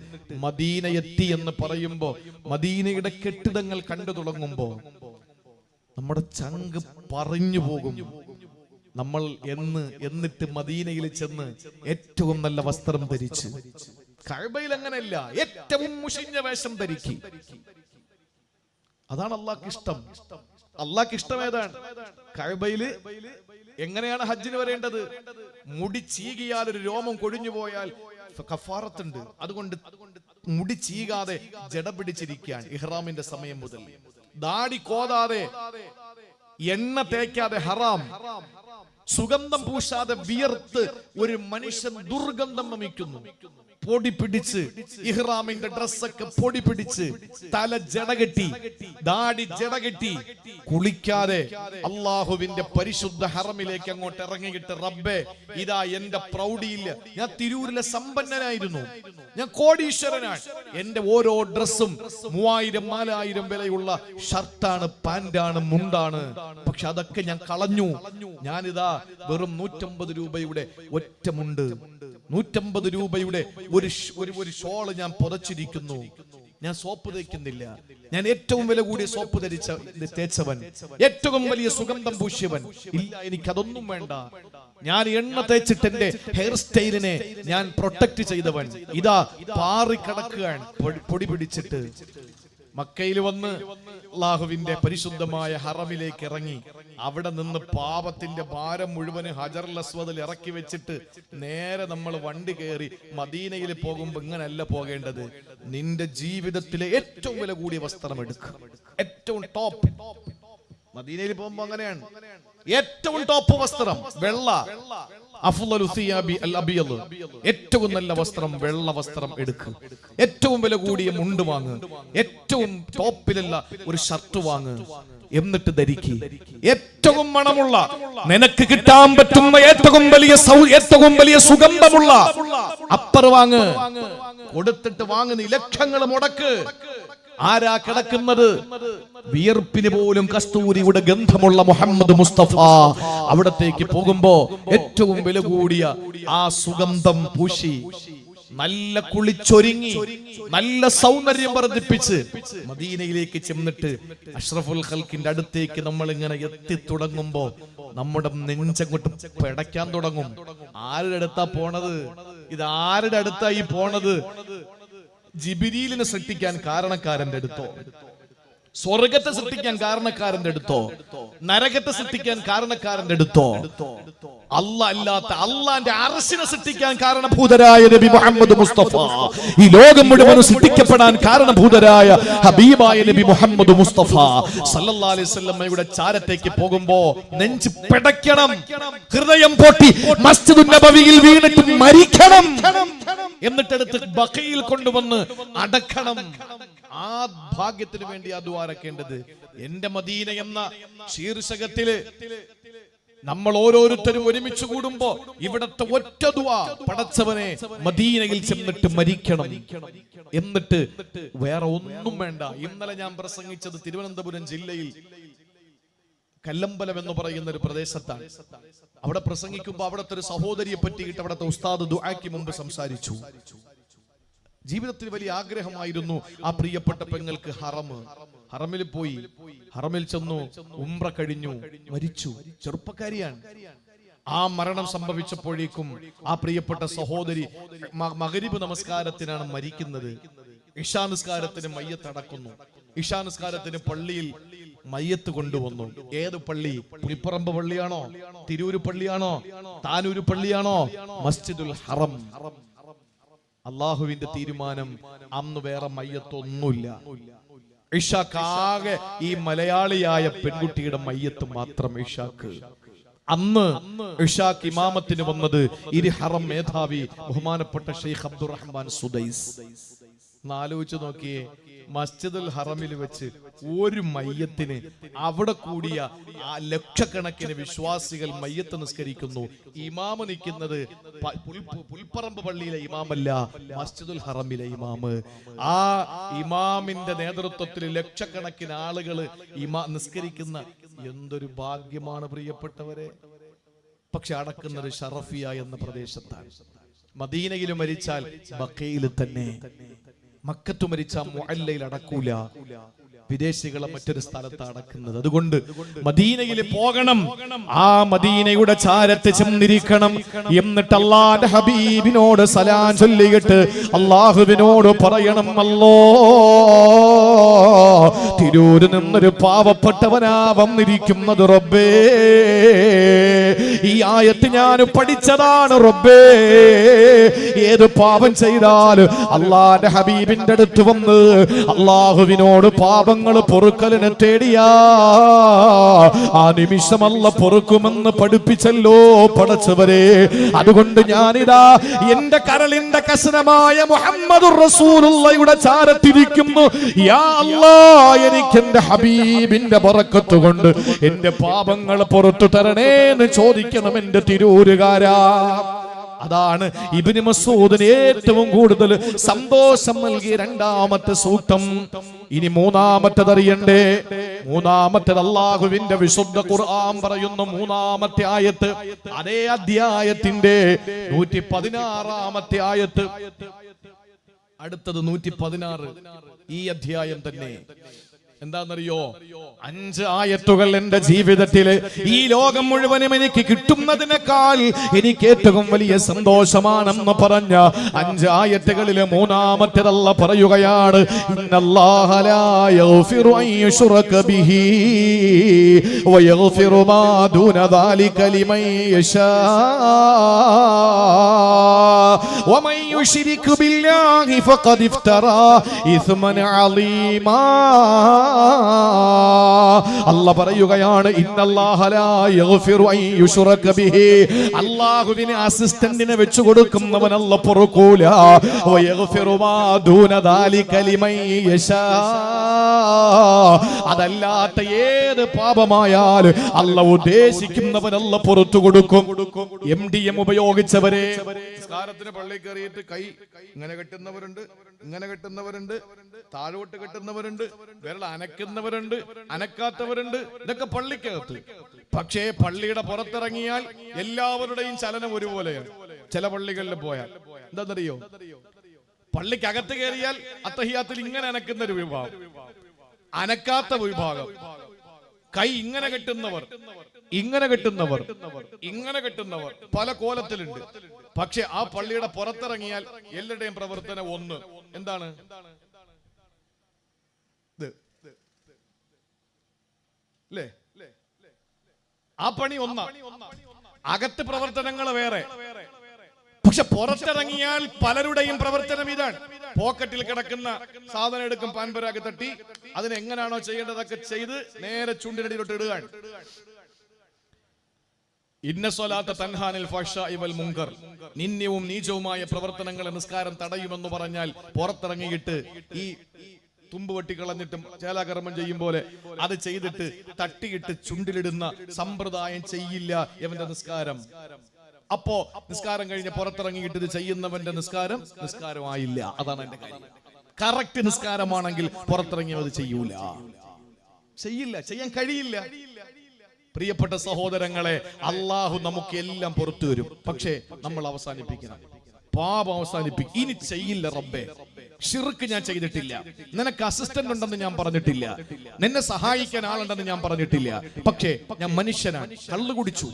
മദീന എത്തി എന്ന് പറയുമ്പോ മദീനയുടെ കെട്ടിടങ്ങൾ കണ്ടു തുടങ്ങുമ്പോ നമ്മുടെ ചങ്ക് പറഞ്ഞു പോകും. നമ്മൾ എന്നിട്ട് മദീനയിൽ ചെന്ന് ഏറ്റവും നല്ല വസ്ത്രം ധരിച്ച്, കഅബയിൽ അങ്ങനെയല്ല, ഏറ്റവും മുഷിഞ്ഞ വേഷം ധരിക്കി. അതാണ് അള്ളാഹ്ക്ക് ഇഷ്ടം. അള്ളാഹ്ക്ക് ഇഷ്ടം ഏതാണ്? കഅബയില് എങ്ങനെയാണ് ഹജ്ജിന് വരേണ്ടത്? മുടി ചീകിയാൽ ഒരു രോമം കൊഴിഞ്ഞു പോയാൽ കഫാറത്തുണ്ട്. അതുകൊണ്ട് മുടി ചീകാതെ ജട പിടിച്ചിരിക്കാൻ ഇഹ്റാമിന്റെ സമയം മുതൽ. ദാടി കോതാതെ എണ്ണ തേക്കാതെ ഹറാം. സുഗന്ധം പൂശാതെ വിയർത്ത് ഒരു മനുഷ്യൻ ദുർഗന്ധം വമിക്കുന്നു. പൊടി പിടിച്ച് ഇഹ്റാമിന്റെ ഡ്രസ്സൊക്കെ പൊടി പിടിച്ച് തല ജടകെട്ടി ദാടി ജടകെട്ടി കുളിക്കാതെ അള്ളാഹുവിന്റെ പരിശുദ്ധ ഹറമിലേക്ക് അങ്ങോട്ട് ഇറങ്ങിയിട്ട്, റബ്ബേ ഇതാ എന്റെ പ്രൗഢിയില്ല, ഞാൻ തിരൂരിലെ സമ്പന്നനായിരുന്നു, ഞാൻ കോടീശ്വരനാണ്, എന്റെ ഓരോ ഡ്രസ്സും 3000-4000 വിലയുള്ള ഷർട്ടാണ്, പാന്റാണ്, മുണ്ടാണ്, പക്ഷെ അതൊക്കെ ഞാൻ കളഞ്ഞു. ഞാനിതാ വെറും 150 രൂപയുടെ ഒറ്റ മുണ്ട്, 150 രൂപയുടെ ഒരു ഷോള് ഞാൻ പുതച്ചിരിക്കുന്നു. ഞാൻ സോപ്പ് തേക്കുന്നില്ല. ഞാൻ ഏറ്റവും വില കൂടിയ സോപ്പ് തേച്ചവൻ, ഏറ്റവും വലിയ സുഗന്ധം പൂശിയവൻ. ഇല്ല, എനിക്കതൊന്നും വേണ്ട. ഞാൻ എണ്ണ തേച്ചിട്ട് എന്റെ ഹെയർ സ്റ്റൈലിനെ ഞാൻ പ്രൊട്ടക്ട് ചെയ്തവൻ ഇതാ പാറിക്കടക്കുകയാണ് പൊടി പിടിച്ചിട്ട്. മക്കയിൽ വന്ന് അല്ലാഹുവിന്റെ പരിശുദ്ധമായ ഹറമിലേക്ക് ഇറങ്ങി അവിടെ നിന്ന് പാപത്തിന്റെ ഭാരം മുഴുവൻ ഹജറുൽ അസ്വദിൽ ഇറക്കി വെച്ചിട്ട് നേരെ നമ്മൾ വണ്ടി കയറി മദീനയിൽ പോകുമ്പോ ഇങ്ങനല്ല പോകേണ്ടത്. നിന്റെ ജീവിതത്തിലെ ഏറ്റവും വില കൂടിയ വസ്ത്രം എടുക്കുക, ഏറ്റവും ടോപ്പ്. മദീനയിൽ പോകുമ്പോ അങ്ങനെയാണ്. ഏറ്റവും ടോപ്പ് വസ്ത്രം വെള്ള, ഏറ്റവും നല്ല വസ്ത്രം വെള്ള വസ്ത്രം എടുക്കുക. ഏറ്റവും വില കൂടിയ മുണ്ട് വാങ്ങ്, ഏറ്റവും ടോപ്പിലുള്ള ഒരു ഷർട്ട് വാങ്ങ്, എന്നിട്ട് ധരിക്കുക. ഏറ്റവും മണമുള്ള, നിനക്ക് കിട്ടാൻ പറ്റുന്ന ഏറ്റവും വലിയ സുഗന്ധമുള്ള അപ്പർ വാങ്ങ്. കൊടുത്തിട്ട് വാങ്ങുന്ന ലക്ഷങ്ങൾ മുടക്ക്. ആരാ കിടക്കുന്നത്? വിയർപ്പിന് പോലും കസ്തൂരിയുടെ ഗന്ധമുള്ള മുഹമ്മദ് മുസ്തഫ. അവിടത്തേക്ക് പോകുമ്പോ ഏറ്റവും വില കൂടിയ ആ സുഗന്ധം പൂശി നല്ല കുളിച്ചൊരുങ്ങി നല്ല സൗന്ദര്യം വർദ്ധിപ്പിച്ച് മദീനയിലേക്ക് ചെന്നിട്ട് അഷ്റഫുൽ ഖൽക്കിന്റെ അടുത്തേക്ക് നമ്മൾ ഇങ്ങനെ എത്തി തുടങ്ങുമ്പോ നമ്മുടെ നെഞ്ചങ്ങോട്ട് പിടയ്ക്കാൻ തുടങ്ങും. ആരുടെ അടുത്താ പോണത്? ഇത് ആരുടെ അടുത്താ ഈ പോണത്? ജിബ്രീലിനെ സൃഷ്ടിക്കാൻ കാരണക്കാരന്റെ അടുത്തോ, സ്വർഗത്തെ സൃഷ്ടിക്കാൻ കാരണക്കാരന്റെ അടുത്തോ, നരകത്തെ സൃഷ്ടിക്കാൻ കാരണക്കാരന്റെ അടുത്തോ, അല്ലാത്ത അള്ളാന്റെ അർശിനെ സൃഷ്ടിക്കാൻ കാരണഭൂതരായ നബി മുഹമ്മദ് മുസ്തഫ, ഈ ലോകം മുഴുവൻ സൃഷ്ടിക്കപ്പെടാൻ കാരണഭൂതരായ ഹബീബായ നബി മുഹമ്മദ് മുസ്തഫ സല്ലല്ലാഹു അലൈഹി വസല്ലമയുടെ ചാരത്തേക്ക് പോകുമ്പോ നെഞ്ച് പിടയ്ക്കണം, ഹൃദയം പൊട്ടി മസ്ജിദുൻ നബവിയിൽ വീണിട്ട് മരിക്കണം, എന്നിട്ടെടുത്ത് ബഖയിൽ കൊണ്ടുവന്ന് അടക്കണം. ആ ഭാഗ്യത്തിന് വേണ്ടി അദ്വാരക്കേണ്ടത്. എന്റെ മദീന എന്ന ശീർഷകത്തില് നമ്മൾ ഓരോരുത്തരും ഒരുമിച്ച് കൂടുമ്പോ ഇവിടത്തെ ഒറ്റ ദുആ, പടച്ചവനെ മദീനയിൽ ചെന്നിട്ട് മരിക്കണം, എന്നിട്ട് വേറെ ഒന്നും വേണ്ട. ഇന്നലെ ഞാൻ പ്രസംഗിച്ചത് തിരുവനന്തപുരം ജില്ലയിൽ കല്ലമ്പലം എന്ന് പറയുന്ന ഒരു പ്രദേശത്താണ്. അവിടെ പ്രസംഗിക്കുമ്പോ അവിടുത്തെ ഒരു സഹോദരിയെ പറ്റിയിട്ട് അവിടുത്തെ ഉസ്താദ് ദുആക്ക് മുമ്പ് സംസാരിച്ചു. ജീവിതത്തിൽ വലിയ ആഗ്രഹമായിരുന്നു ആ പ്രിയപ്പെട്ട പെങ്ങൾക്ക് ഹറമിൽ പോയി, ഹറമിൽ ചെന്നു, ഉംറ കഴിഞ്ഞു, മരിച്ചു. ചെറുപ്പക്കാരിയാണ്. ആ മരണം സംഭവിച്ചപ്പോഴേക്കും ആ പ്രിയപ്പെട്ട സഹോദരി മഗ്രിബ് നമസ്കാരത്തിനാണ് മരിക്കുന്നത്. ഇശാ നിസ്കാരത്തിന് മയ്യത്ത് അടക്കുന്നു. ഇശാ നിസ്കാരത്തിന് പള്ളിയിൽ മയ്യത്ത് കൊണ്ടുവന്നു. ഏത് പള്ളി? പുൽപ്പറമ്പ് പള്ളിയാണോ, തിരൂര് പള്ളിയാണോ, താനൂര് പള്ളിയാണോ? മസ്ജിദുൽ ഹറം. അള്ളാഹുവിന്റെ തീരുമാനം, അന്ന് വേറെ മയ്യത്തൊന്നുമില്ല. ഇഷാക്കാകെ ഈ മലയാളിയായ പെൺകുട്ടിയുടെ മയ്യത്ത് മാത്രം ഇഷാക്ക്. അന്ന് ഇഷാക്ക് ഇമാമത്തിന് വന്നത് ഇരു ഹറം മേധാവി ബഹുമാനപ്പെട്ട ഷെയ്ഖ് അബ്ദുറഹ്മാൻ സുദൈസ്. ആലോചിച്ചു നോക്കിയേ, മസ്ജിദുൽ ഹറമിൽ വെച്ച് ഒരു മയ്യത്തിന് അവിടെ കൂടിയ ആ ലക്ഷക്കണക്കിന് വിശ്വാസികൾ മയ്യത്ത് നിസ്കരിക്കുന്നു. ഇമാമ് നിൽക്കുന്നത് പുൽപ്പറമ്പ് പള്ളിയിലെ ഇമാമല്ല, മസ്ജിദുൽ ഹറമിലെ ഇമാമ്. ആ ഇമാമിന്റെ നേതൃത്വത്തിൽ ലക്ഷക്കണക്കിന് ആളുകൾ നിസ്കരിക്കുന്ന എന്തൊരു ഭാഗ്യമാണ് പ്രിയപ്പെട്ടവരെ. പക്ഷെ അടക്കുന്നത് ഷറഫിയ എന്ന പ്രദേശത്താണ്. മദീനയിൽ മരിച്ചാൽ ബഖയിൽ തന്നെ, മക്കത്ത് മരിച്ച മുഅല്ലയിൽ അടക്കൂല, വിദേശികളെ മറ്റൊരു സ്ഥലത്ത് അടക്കുന്നത്. അതുകൊണ്ട് മദീനയിൽ പോകണം, ആ മദീനയുടെ ചാരത്ത് ചെന്നിരിക്കണം. എന്നിട്ട് അല്ലാഹുവിന്റെ ഹബീബിനോട് സലാം ചൊല്ലിയിട്ട് അല്ലാഹുവിനോട് പറയണം, അല്ലോ തിരൂരിൽ നിന്നൊരു പാവപ്പെട്ടവനാ വന്നിരിക്കുന്നത് റബ്ബേ, ഈ ആയത്ത് ഞാൻ പഠിച്ചതാണ് റബ്ബേ. ഏത് പാപം ചെയ്താലും അല്ലാഹുവിന്റെ ഹബീബിന്റെ അടുത്ത് വന്ന് അല്ലാഹുവിനോട് പാപങ്ങൾ പൊറുക്കലിനെ തേടിയാ ആ നിമിഷം അല്ലാഹു പൊറുക്കുമെന്ന് പഠിപ്പിച്ചല്ലോ പടച്ചവരെ. അതുകൊണ്ട് ഞാനിതാ എന്റെ കരളിന്റെ കസനമായ മുഹമ്മദുർ റസൂലുള്ളാഹിയുടെ ചാരത്തിരിക്കുന്നു. യാ അല്ലാഹ്, എനിക്ക് എന്റെ ഹബീബിന്റെ ബറക്കത്ത് കൊണ്ട് എന്റെ പാപങ്ങൾ പുറത്തു തരണേന്ന് ചോദിക്കണം എന്റെ തിരൂരുകാരാ. അതാണ് ഇബ്നു മസ്ഊദിന് ഏറ്റവും കൂടുതൽ സന്തോഷം നൽകിയ രണ്ടാമത്തെ സൂക്തം. ഇനി മൂന്നാമത്തേത് അറിയണ്ടേ? മൂന്നാമത്തേത് അല്ലാഹുവിന്റെ വിശുദ്ധ ഖുർആൻ പറയുന്ന മൂന്നാമത്തെ ആയത്ത്, അതേ അധ്യായത്തിന്റെ 116ാമത്തെ ആയത്ത്. അടുത്തത് 116, ഈ അധ്യായം തന്നെ. എന്താണെന്നറിയോ? 5 ആയത്തുകൾ എന്റെ ജീവിതത്തില് ഈ ലോകം മുഴുവനും എനിക്ക് കിട്ടുന്നതിനേക്കാൾ എനിക്ക് ഏറ്റവും വലിയ സന്തോഷമാണെന്ന് പറഞ്ഞ 5 ആയത്തുകളിലെ മൂന്നാമത്തേതല്ല പറയുകയാണ്, ഇന്നല്ലാഹ ലാ യഗ്ഫിറു അൻ യുശ്റക ബിഹി വയഗ്ഫിറു മാ ദൂന ദാലിക ലിമൻ യശാ വമൻ യുശ്രിക് ബില്ലാഹി ഫഖദ് ഇഫ്തറാ ഇസ്മൻ അളീമാ. അല്ലാഹ് പറയുകയാണ്, ഇന്നല്ലാഹ ലാ യഗ്ഫിറു അൻ യുശ്റക ബിഹി, അല്ലാഹുവിനെ അസിസ്റ്റന്റിനെ വെച്ച് കൊടുക്കുന്നവൻ അല്ലാഹ് പൊറുക്കൂല. വയഗ്ഫിറു മാ ദൂന ദാലിക ലിമൻ യശാ, അതല്ലാത്ത ഏത് പാപമായാലും അല്ലാഹ് ഉദ്ദേശിക്കുന്നവൻ അല്ലാഹ് പുറത്തു കൊടുക്കും. MDM ഉപയോഗിച്ചവരെ നിസ്കാരത്തിന് പള്ളിയിൽ കയറിയിട്ട് കൈ ഇങ്ങനെ കെട്ടുന്നവരുണ്ട്, ഇങ്ങനെ കെട്ടുന്നവരുണ്ട്, താഴോട്ട് കെട്ടുന്നവരുണ്ട്, വിരൽ അനക്കുന്നവരുണ്ട്, അനക്കാത്തവരുണ്ട്. ഇതൊക്കെ പള്ളിക്കകത്ത്. പക്ഷേ പള്ളിയുടെ പുറത്തിറങ്ങിയാൽ എല്ലാവരുടെയും ചലനം ഒരുപോലെയാണ്. ചില പള്ളികളിൽ പോയാൽ എന്താണെന്നറിയോ? പള്ളിക്കകത്ത് കയറിയാൽ അത്തഹിയാത്തിൽ ഇങ്ങനെ അനക്കുന്ന ഒരു വിഭാഗം, അനക്കാത്ത വിഭാഗം, കൈ ഇങ്ങനെ കെട്ടുന്നവർ, ഇങ്ങനെ കെട്ടുന്നവർ, ഇങ്ങനെ കെട്ടുന്നവർ പല കോലത്തിലുണ്ട്. പക്ഷെ ആ പള്ളിയുടെ പുറത്തിറങ്ങിയാൽ എല്ലാവരുടെയും പ്രവർത്തനം ഒന്ന്. എന്താണ്? അല്ലേ? ആ പണി ഒന്നാ. അകത്ത് പ്രവർത്തനങ്ങൾ വേറെ. പക്ഷെ പുറത്തിറങ്ങിയാൽ പലരുടെയും പ്രവർത്തനം ഇതാണ്. പോക്കറ്റിൽ കിടക്കുന്ന സാധനം എടുക്കും, പാൻപരാഗ് തട്ടി അതിനെങ്ങനാണോ ചെയ്യേണ്ടതൊക്കെ ചെയ്ത് നേരെ ചൂണ്ടിനടിയിലോട്ട് ഇടുകയാണ്. ഇന്ന സ്വലാത്ത തൻഹാനിൽ ഫഹ്ശാഇ വൽ മുൻകർ, നിന്ദ്യവും നീചവുമായ പ്രവർത്തനങ്ങളെ നിസ്കാരം തടയുമെന്ന് പറഞ്ഞാൽ പുറത്തിറങ്ങിയിട്ട് ഈ തുമ്പ് വെട്ടിക്കളഞ്ഞിട്ടും ചേലാകർമ്മം ചെയ്യും പോലെ അത് ചെയ്തിട്ട് തട്ടിയിട്ട് ചുണ്ടിലിടുന്ന സമ്പ്രദായം ചെയ്യില്ല ഇവന്റെ നിസ്കാരം. അപ്പോ നിസ്കാരം കഴിഞ്ഞ് പുറത്തിറങ്ങിയിട്ട് ഇത് ചെയ്യുന്നവന്റെ നിസ്കാരമായില്ല. അതാണ് എന്റെ കാര്യം. കറക്റ്റ് നിസ്കാരമാണെങ്കിൽ പുറത്തിറങ്ങിയത് ചെയ്യൂല, ചെയ്യാൻ കഴിയില്ല. പ്രിയപ്പെട്ട സഹോദരങ്ങളെ, അള്ളാഹു നമുക്ക് എല്ലാം പുറത്തു വരും. പക്ഷേ നമ്മൾ അവസാനിപ്പിക്കണം, പാപം അവസാനിപ്പിക്കും. ഇനി ചെയ്യില്ല റബ്ബേ, ഷിർക്ക് ഞാൻ ചെയ്തിട്ടില്ല, നിനക്ക് അസിസ്റ്റന്റ് ഉണ്ടെന്ന് ഞാൻ പറഞ്ഞിട്ടില്ല, നിന്നെ സഹായിക്കാൻ ആളുണ്ടെന്ന് ഞാൻ പറഞ്ഞിട്ടില്ല. പക്ഷേ ഞാൻ മനുഷ്യനാണ്, കള്ളു കുടിച്ചു,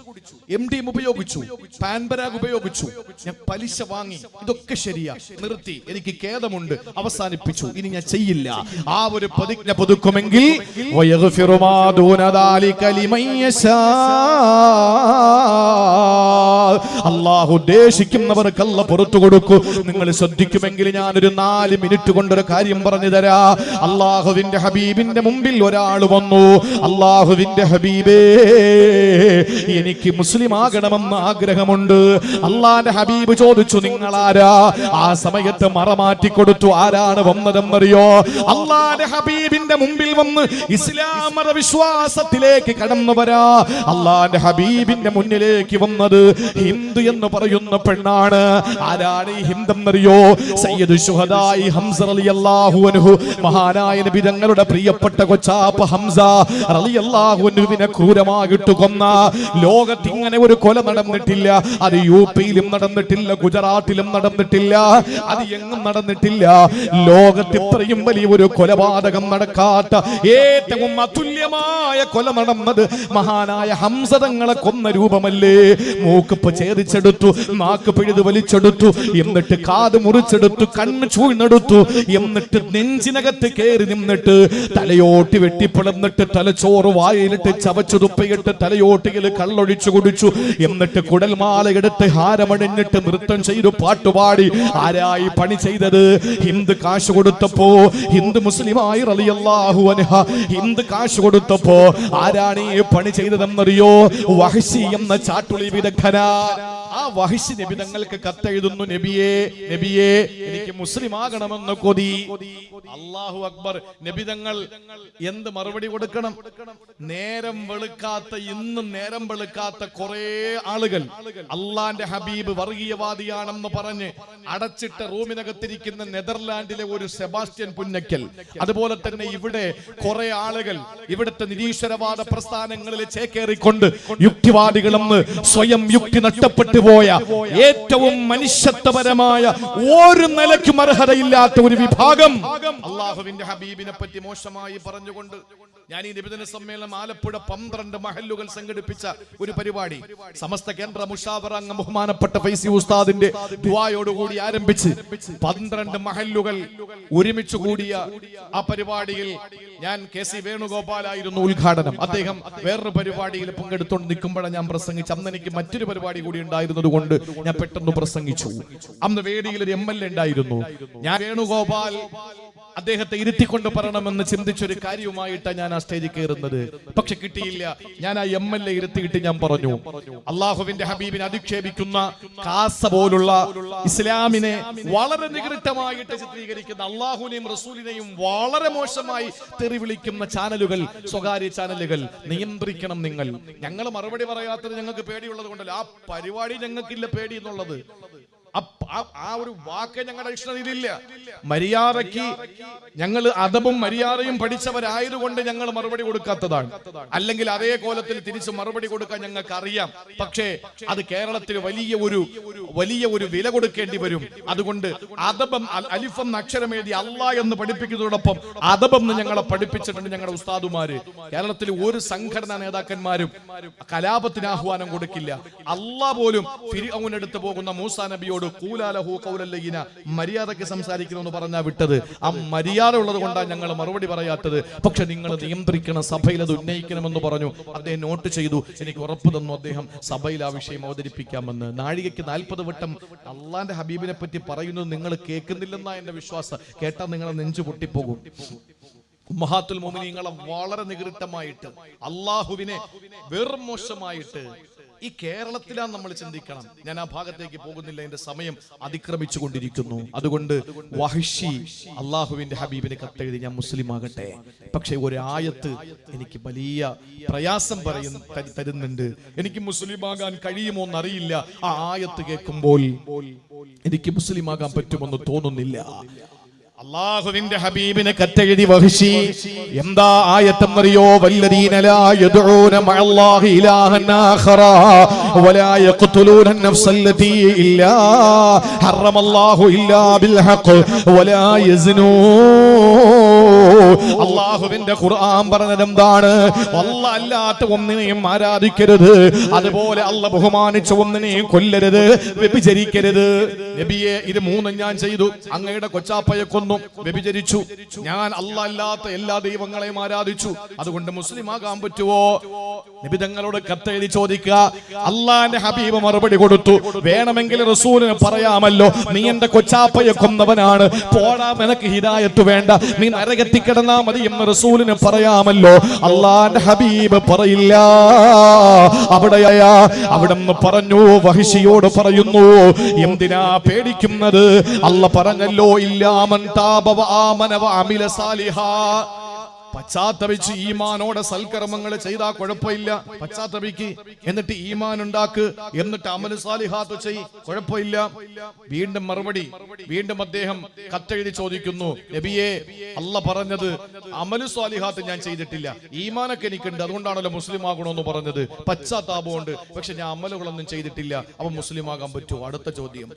MDM ഉപയോഗിച്ചു, പാൻപരാഗ് ഉപയോഗിച്ചു, ഞാൻ പലിശ വാങ്ങി, ഇതൊക്കെ ശരിയാ, നിർത്തി, എനിക്ക് ഖേദമുണ്ട്, അവസാനിപ്പിച്ചു, ഇനി ഞാൻ ചെയ്യില്ല. ആ ഒരു പ്രതിജ്ഞ പുതുക്കുമെങ്കിൽ അല്ലാഹു ഉദ്ദേശിക്കുന്നവർക്ക് അല്ലാഹു പുറത്തു കൊടുക്കും. നിങ്ങൾ ശ്രദ്ധിക്കുമെങ്കിൽ ഞാനൊരു 4 മിനിറ്റ് കൊണ്ടൊരു കാര്യം പറഞ്ഞു തരാ. അള്ളാഹുവിന്റെ ഹബീബിന്റെ മുമ്പിൽ ഒരാൾ വന്നു. അള്ളാഹുവിന്റെ ഹബീബേ, എനിക്ക് മുസ്ലിം ആകണമെന്ന് ആഗ്രഹമുണ്ട്. അള്ളാന്റെ ഹബീബ് ചോദിച്ചു, നിങ്ങളാരാ? ആ സമയത്ത് മറമാറ്റി കൊടുത്തു. ആരാണ് വന്നതെന്നറിയോ? അള്ളാന്റെ ഹബീബിന്റെ മുമ്പിൽ വന്ന് ഇസ്ലാം മതവിശ്വാസത്തിലേക്ക് കടന്നു വരാ. അള്ളാന്റെ ഹബീബിന്റെ മുന്നിലേക്ക് വന്നത് ഹിന്ദു എന്ന് പറയുന്ന പെണ്ണാണ്. ആരാണ് ഈ ഹിന്ദെന്നറിയോ? സയ്യിദ് ശുഹദായി ഹംസ റളിയല്ലാഹു അൻഹു, മഹാനായ നബി തങ്ങളുടെ പ്രിയപ്പെട്ട കൊച്ചാപ്പ ഹംസ റളിയല്ലാഹു അൻഹുവിനെ ക്രൂരമായിട്ട് കൊന്ന. ലോകത്ത് ഇങ്ങനെ ഒരു കൊല നടന്നിട്ടില്ല. അത് യുപിയിലും നടന്നിട്ടില്ല, ഗുജറാത്തിലും നടന്നിട്ടില്ല, അത് എങ്ങും നടന്നിട്ടില്ല. ലോകത്ത് ഇത്രയും വലിയ ഒരു കൊലപാതകം നടക്കാത്ത, ഏറ്റവും അതുല്യമായ കൊല നടന്നത് മഹാനായ ഹംസ തങ്ങളെ കൊന്ന രൂപമല്ലേ? മൂക്ക് ഛേദിച്ചെടുത്തു, നാക്ക് പിഴുത് വലിച്ചെടുത്തു, എന്നിട്ട് കാത് മുറിച്ചെടുത്തു, കണ്ണ് ചൂഴ്ന്നെടുത്തു, എന്നിട്ട് നെഞ്ചിനകത്ത് കയറി നിന്നിട്ട് തലയോട്ടി വെട്ടിപ്പിളന്നിട്ട് തലച്ചോറ് വായിലിട്ട് ചവച്ചു തുപ്പിയിട്ട് തലയോട്ടിയിൽ കള്ളൊഴിച്ചു കുടിച്ചു. എന്നിട്ട് കുടൽമാല എടുത്ത് ഹാരമണിഞ്ഞിട്ട് നൃത്തം ചെയ്തു, പാട്ടുപാടി. ആരായി പണി ചെയ്തത്? ഹിന്ദു കാശ് കൊടുത്തപ്പോ, ഹിന്ദു മുസ്ലിമായി റളിയല്ലാഹു അൻഹ ഹിന്ദു കാശ് കൊടുത്തപ്പോ ആരാണ് ഈ പണി ചെയ്തതെന്നറിയോ? വഹ്ശി എന്ന ചാട്ടുളി വിദഗ്ധനാ. ആ വഹ്ശി നബി തങ്ങൾക്ക് കത്തെഴുതുന്നു, നബിയേ, എനിക്ക് മുസ്ലിം ആകണമെന്ന് കൊതി. അല്ലാഹു അക്ബർ. നബി തങ്ങൾ എന്ത് മറുപടി കൊടുക്കണം? നേരം വെളുക്കാത്ത, ഇന്നും നേരം വെളുക്കാത്ത കുറെ ആളുകൾ അള്ളാന്റെ ഹബീബ് വർഗീയവാദിയാണെന്ന് പറഞ്ഞ് അടച്ചിട്ട റൂമിനകത്തിരിക്കുന്ന നെതർലാൻഡിലെ ഒരു സെബാസ്റ്റ്യൻ പുന്നക്കൽ, അതുപോലെ തന്നെ ഇവിടെ കുറെ ആളുകൾ ഇവിടുത്തെ നിരീശ്വരവാദ പ്രസ്ഥാനങ്ങളിൽ ചേക്കേറിക്കൊണ്ട് യുക്തിവാദികളെന്ന് സ്വയം യുക്തി നഷ്ടപ്പെട്ടു പോയ, ഏറ്റവും മനുഷ്യത്വപരമായ ഒരു നിലയ്ക്കും അർഹതയില്ലാത്ത ഒരു വിഭാഗം അള്ളാഹുവിന്റെ ഹബീബിനെ പറ്റി മോശമായി പറഞ്ഞുകൊണ്ട് ഞാൻ ഈ നിബിധന സമ്മേളനം ആലപ്പുഴ 12 മഹല്ലുകൾ സംഘടിപ്പിച്ച ഒരു പരിപാടി സമസ്ത കേന്ദ്ര മുഷാവറ അംഗം ബഹുമാനപ്പെട്ട ഫൈസി ഉസ്താദിന്റെ ദുആയോടുകൂടി ആരംഭിച്ച് 12 മഹല്ലുകൾ ഒരുമിച്ച് കൂടിയ ആ പരിപാടിയിൽ ഞാൻ KC വേണുഗോപാലായിരുന്നു ഉദ്ഘാടനം. അദ്ദേഹം വേറൊരു പരിപാടിയിൽ പങ്കെടുത്തുകൊണ്ട് നിൽക്കുമ്പോഴാണ് ഞാൻ പ്രസംഗിച്ചു. അന്ന് എനിക്ക് മറ്റൊരു പരിപാടി കൂടി ഉണ്ടായിരുന്നത് കൊണ്ട് ഞാൻ പെട്ടെന്ന് പ്രസംഗിച്ചു. അന്ന് വേദിയിൽ ഒരു MLA ഉണ്ടായിരുന്നു. ഞാൻ വേണുഗോപാൽ അദ്ദേഹത്തെ ഇരുത്തിക്കൊണ്ട് പറയണമെന്ന് ചിന്തിച്ചൊരു കാര്യവുമായിട്ടാണ് ഞാൻ ആ സ്റ്റേജിൽ കയറുന്നത്. പക്ഷെ കിട്ടിയില്ല. ഞാൻ ആ MLA ഇരുത്തിയിട്ട് ഞാൻ പറഞ്ഞു, അള്ളാഹുവിന്റെ ഹബീബിനെ അധിക്ഷേപിക്കുന്ന, കാസ പോലുള്ള ഇസ്ലാമിനെ വളരെ നികൃഷ്ടമായിട്ട് ചിത്രീകരിക്കുന്ന, അള്ളാഹുവിനെയും റസൂലിനെയും വളരെ മോശമായി തെറി വിളിക്കുന്ന ചാനലുകൾ, സ്വകാര്യ ചാനലുകൾ നിയന്ത്രിക്കണം നിങ്ങൾ. ഞങ്ങൾ മറുപടി പറയാത്തത് ഞങ്ങൾക്ക് പേടിയുള്ളത് കൊണ്ടല്ല, ആ പരിപാടി ഞങ്ങൾക്കില്ല പേടി എന്നുള്ളത്. ആ ഒരു വാക്ക് ഞങ്ങളുടെ ഡിക്ഷണറിയിലില്ല. മര്യാദയ്ക്ക് ഞങ്ങൾ അദബും മര്യാദയും പഠിച്ചവരായതുകൊണ്ട് ഞങ്ങൾ മറുപടി കൊടുക്കാത്തതാണ്. അല്ലെങ്കിൽ അതേ കോലത്തിൽ തിരിച്ച് മറുപടി കൊടുക്കാൻ ഞങ്ങൾക്ക് അറിയാം. പക്ഷേ അത് കേരളത്തിൽ വലിയ ഒരു വില കൊടുക്കേണ്ടി വരും. അതുകൊണ്ട് അദബം അലിഫ് എന്ന അക്ഷരം എഴുതി അല്ലാഹ് എന്ന് പഠിപ്പിക്കുന്നതോടൊപ്പം അദബം ഞങ്ങളെ പഠിപ്പിച്ചിട്ടുണ്ട് ഞങ്ങളുടെ ഉസ്താദുമാര്. കേരളത്തിൽ ഒരു സംഘടനാ നേതാക്കന്മാരും കലാപത്തിന് ആഹ്വാനം കൊടുക്കില്ല. അല്ലാഹ് പോലും ഫിർഔനെടുത്ത് പോകുന്ന മൂസാ നബിയോട് ഖൂലാലഹു ഖൗലൻ ലയ്യിന, മര്യാദയ്ക്ക് സംസാരിക്കണമെന്ന് പറഞ്ഞാ വിട്ടത്. ആ മര്യാദ ഉള്ളത് കൊണ്ടാണ് ഞങ്ങൾ മറുപടി പറയാത്തത്. പക്ഷെ നിങ്ങൾ നിയന്ത്രിക്കണം, സഭയിൽ അത് ഉന്നയിക്കണമെന്ന് പറഞ്ഞു. അദ്ദേഹം നോട്ട് ചെയ്തു. എനിക്ക് ഉറപ്പ് തന്നു അദ്ദേഹം സഭയിൽ ആ വിഷയം അവതരിപ്പിക്കാമെന്ന്. നാഴികയ്ക്ക് 40 വട്ടം അള്ളാന്റെ ഹബീബിനെ പറ്റി പറയുന്നത് നിങ്ങൾ കേൾക്കുന്നില്ലെന്നാ എന്റെ വിശ്വാസം. കേട്ടാൽ നിങ്ങളെ നെഞ്ചു പൊട്ടിപ്പോകും. ഉമ്മഹാത്തുൽ മുഅ്മിനീങ്ങളെ വളരെ നികൃഷ്ടമായിട്ട്, അള്ളാഹുവിനെ വെറും മോശമായിട്ട് ഈ കേരളത്തിലാണ് നമ്മൾ ചിന്തിക്കണം. ഞാൻ ആ ഭാഗത്തേക്ക് പോകുന്നില്ല, എന്റെ സമയം അതിക്രമിച്ചു കൊണ്ടിരിക്കുന്നു. അതുകൊണ്ട് വഹ്ശി അള്ളാഹുവിന്റെ ഹബീബിനെ കത്തെഴുതി ഞാൻ മുസ്ലിം ആകട്ടെ. പക്ഷെ ഒരു ആയത്ത് എനിക്ക് വലിയ പ്രയാസം തരുന്നുണ്ട്. എനിക്ക് മുസ്ലിം ആകാൻ കഴിയുമോ എന്നറിയില്ല. ആ ആയത്ത് കേൾക്കുമ്പോൾ എനിക്ക് മുസ്ലിം ആകാൻ പറ്റുമെന്ന് തോന്നുന്നില്ല. അല്ലാഹുവിന്റെ ഹബീബിനെ കത്തെഴുതി വഹ്ശി. എന്താ ആയത്തെന്നറിയോ? വല്ലദീന ലാ യദ്ഊന മഅല്ലാഹി ഇലാഹൻ ആഖറ വലാ യഖ്തുലൂന അൻ-നഫ്സല്ലതീ ഇല്ലാ ഹറമല്ലാഹു ഇല്ലാ ബിൽ ഹഖ് വലാ യസ്നൂ. അല്ലാഹുവിന്റെ ഖുർആൻ പറഞ്ഞത് എന്താണ്? അല്ലാഹ് അല്ലാത്ത ഒന്നിനെയും ആരാധിക്കരുത്, അതുപോലെ അല്ലാഹ് ബഹുമാനിച്ച ഒന്നിനെയും കൊല്ലരുത്, വ്യഭിചരിക്കരുത്. നബിയെ, ഇത് മൂന്നും ഞാൻ ചെയ്തു. അങ്ങയുടെ കൊച്ചാപ്പയെ കൊന്നു, വ്യഭിചരിച്ചു. ഞാൻ അല്ലാഹ് അല്ലാത്ത എല്ലാ ദൈവങ്ങളെയും ആരാധിച്ചു. അതുകൊണ്ട് മുസ്ലിം ആകാൻ പറ്റുമോ? നബി തങ്ങളോട് കത്തെഴുതി ചോദിക്കുക. അള്ളാന്റെ ഹബീബ് മറുപടി കൊടുത്തു. വേണമെങ്കിൽ റസൂലിന് പറയാമല്ലോ, നീ എന്റെ കൊച്ചാപ്പയെ കൊന്നവനാണ്, പോടാ, നിനക്ക് ഹിദായത്ത് വേണ്ട, നീ നരകത്തിൽ കിടന്നാ മതി എന്ന് റസൂലിന് പറയാമല്ലോ. അള്ളാന്റെ ഹബീബ് പറയില്ല. അവിടെ പറഞ്ഞു, വഹ്ശിയോട് പറയുന്നു, എന്തിനാ പേടിക്കുന്നത്? അല്ലാഹ് പറഞ്ഞല്ലോ, ഇല്ലാമൻ താബ വ ആമന വ അമില സാലിഹാ. പശ്ചാത്തപിച്ച് ഈമാനോടെ സൽക്കർമ്മങ്ങൾ ചെയ്താൽ കുഴപ്പമില്ല. പശ്ചാത്തപിക്ക്, എന്നിട്ട് ഈമാൻ ഉണ്ടാക്ക്, എന്നിട്ട് അമൽ സാലിഹാത്ത് ചെയ്, കുഴപ്പമില്ല. വീണ്ടും മറുപടി, വീണ്ടും അദ്ദേഹം കത്തെഴുതി ചോദിക്കുന്നു, നബിയെ, അല്ലാഹ് പറഞ്ഞത് അമൽ സാലിഹാത്ത് ഞാൻ ചെയ്തിട്ടില്ല, ഈമാനൊക്കെ എനിക്കുണ്ട്, അതുകൊണ്ടാണല്ലോ മുസ്ലിം ആകണമെന്ന് പറഞ്ഞത്. പശ്ചാത്താപമുണ്ട്, പക്ഷെ ഞാൻ അമലുകളൊന്നും ചെയ്തിട്ടില്ല, അപ്പൊ മുസ്ലിം ആകാൻ പറ്റുമോ? അടുത്ത ചോദ്യം.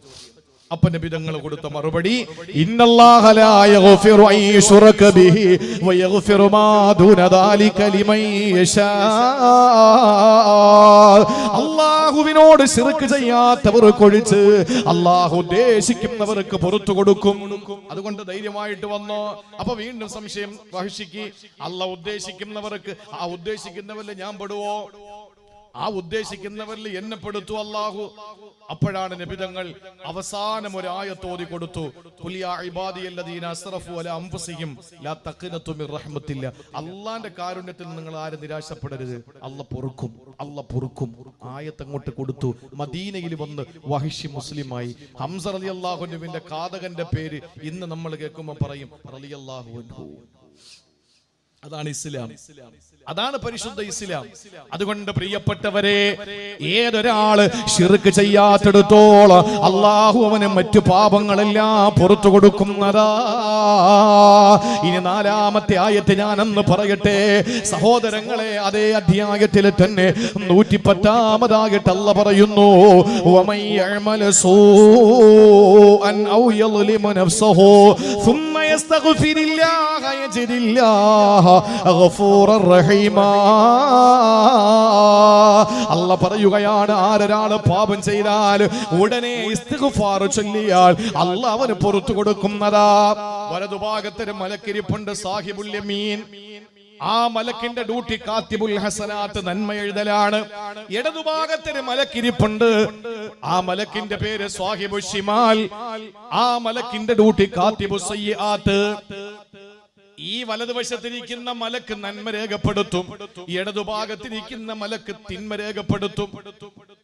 അപ്പൊ നബി തങ്ങൾ കൊടുത്ത മറുപടി, ഇന്നല്ലാഹ ലാ യഗ്ഫിറു അൻ യുശ്റക ബിഹി വയഗ്ഫിറു മാ ദൂന ദാലിക ലിമൻ യശാ. അല്ലാഹുവിനോട് ശിർക്ക് ചെയ്യാത്തവർക്കൊഴിച്ച് അല്ലാഹു ഉദ്ദേശിക്കുന്നവർക്ക് പുറത്തു കൊടുക്കും. അതുകൊണ്ട് ധൈര്യമായിട്ട് വന്നോ. അപ്പൊ വീണ്ടും സംശയം വഹ്ശിക്ക്, അല്ലാഹു ഉദ്ദേശിക്കുന്നവർക്ക്, ആ ഉദ്ദേശിക്കുന്നവരിൽ ഞാൻ പെടുവോ? ആ ഉദ്ദേശിക്കുന്നവരിൽ എന്നെ പെടുത്തു അല്ലാഹു. അപ്പോഴാണ് നബിതങ്ങൾ അവസാനം ഒരു ആയത്ത് ഓതി കൊടുത്തു. ഖുൽ യാ ഇബാദിയല്ലദീന അസ്റഫു അലാ അൻഫുസിഹിം ലാ തഖ്നതു മിർ റഹ്മത്തില്ല. അല്ലാഹുവിന്റെ കാരുണ്യത്തിൽ നിങ്ങൾ ആരും നിരാശപ്പെടരുത്, അല്ലാഹ് പൊറുക്കും, അല്ലാഹ് പൊറുക്കും. ആയത്ത് അങ്ങോട്ട് കൊടുത്തു. മദീനയിൽ വന്ന് വഹ്ശി മുസ്ലിമായി. ഹംസ റളിയല്ലാഹു അൻഹുവിന്റെ ഘാതകന്റെ പേര് ഇന്ന് നമ്മൾ കേൾക്കുമ്പോൾ പറയും റളിയല്ലാഹു അൻഹു. അതാണ് ഇസ്ലാം, അതാണ് പരിശുദ്ധ ഇസ്ലാം. അതുകൊണ്ട് പ്രിയപ്പെട്ടവരെ, ഏതൊരാള് ശിർക്ക് ചെയ്യാത്തിടത്തോളം അള്ളാഹു അവന് മറ്റു പാപങ്ങളെല്ലാം പുറത്തു കൊടുക്കുന്നതാ. ഇനി 4-ാമത്തെ ആയത്ത് ഞാനെന്ന് പറയട്ടെ സഹോദരങ്ങളെ. അതേ അധ്യായത്തിൽ തന്നെ 110-ാമതായിട്ട് അല്ലാഹ് പറയുന്നു, വമൻ യഅമല സൂഅൻ ഔ യളിമു നഫ്സഹു സുമ്മ യസ്തഗ്ഫിരില്ലാഹ യജിദില്ലാഹ ഗഫൂറർ റഹീമാ. അല്ലാഹ് പറയുകയാണ്, ആരൊരാള് പാപം ചെയ്താൽ ഉടനെ ഇസ്തിഗ്ഫാർ ചൊല്ലിയാൽ അല്ലാഹ് അവന് പുറത്തു കൊടുക്കുന്നതാ. വലതുഭാഗത്തൊരു മലക്കിരിപ്പുണ്ട്, സാഹിബുൽ യമീൻ. ആ മലക്കിന്റെ ഡ്യൂട്ടി കാത്തിബുൽ ഹസനാത്ത്, നന്മ എഴുതലാണ്. ഇടതുഭാഗത്തൊരു മലക്കിരിപ്പുണ്ട്, ആ മലക്കിന്റെ പേര് സ്വാഹിബു ഷിമാൽ. ആ മലക്കിന്റെ ഡ്യൂട്ടി കാത്തിബു സയ്യിആത്ത്. ഈ വലതുവശത്തിരിക്കുന്ന മലക്ക് നന്മ രേഖപ്പെടുത്തും, ഇടതുഭാഗത്തിരിക്കുന്ന മലക്ക് തിന്മ രേഖപ്പെടുത്തും.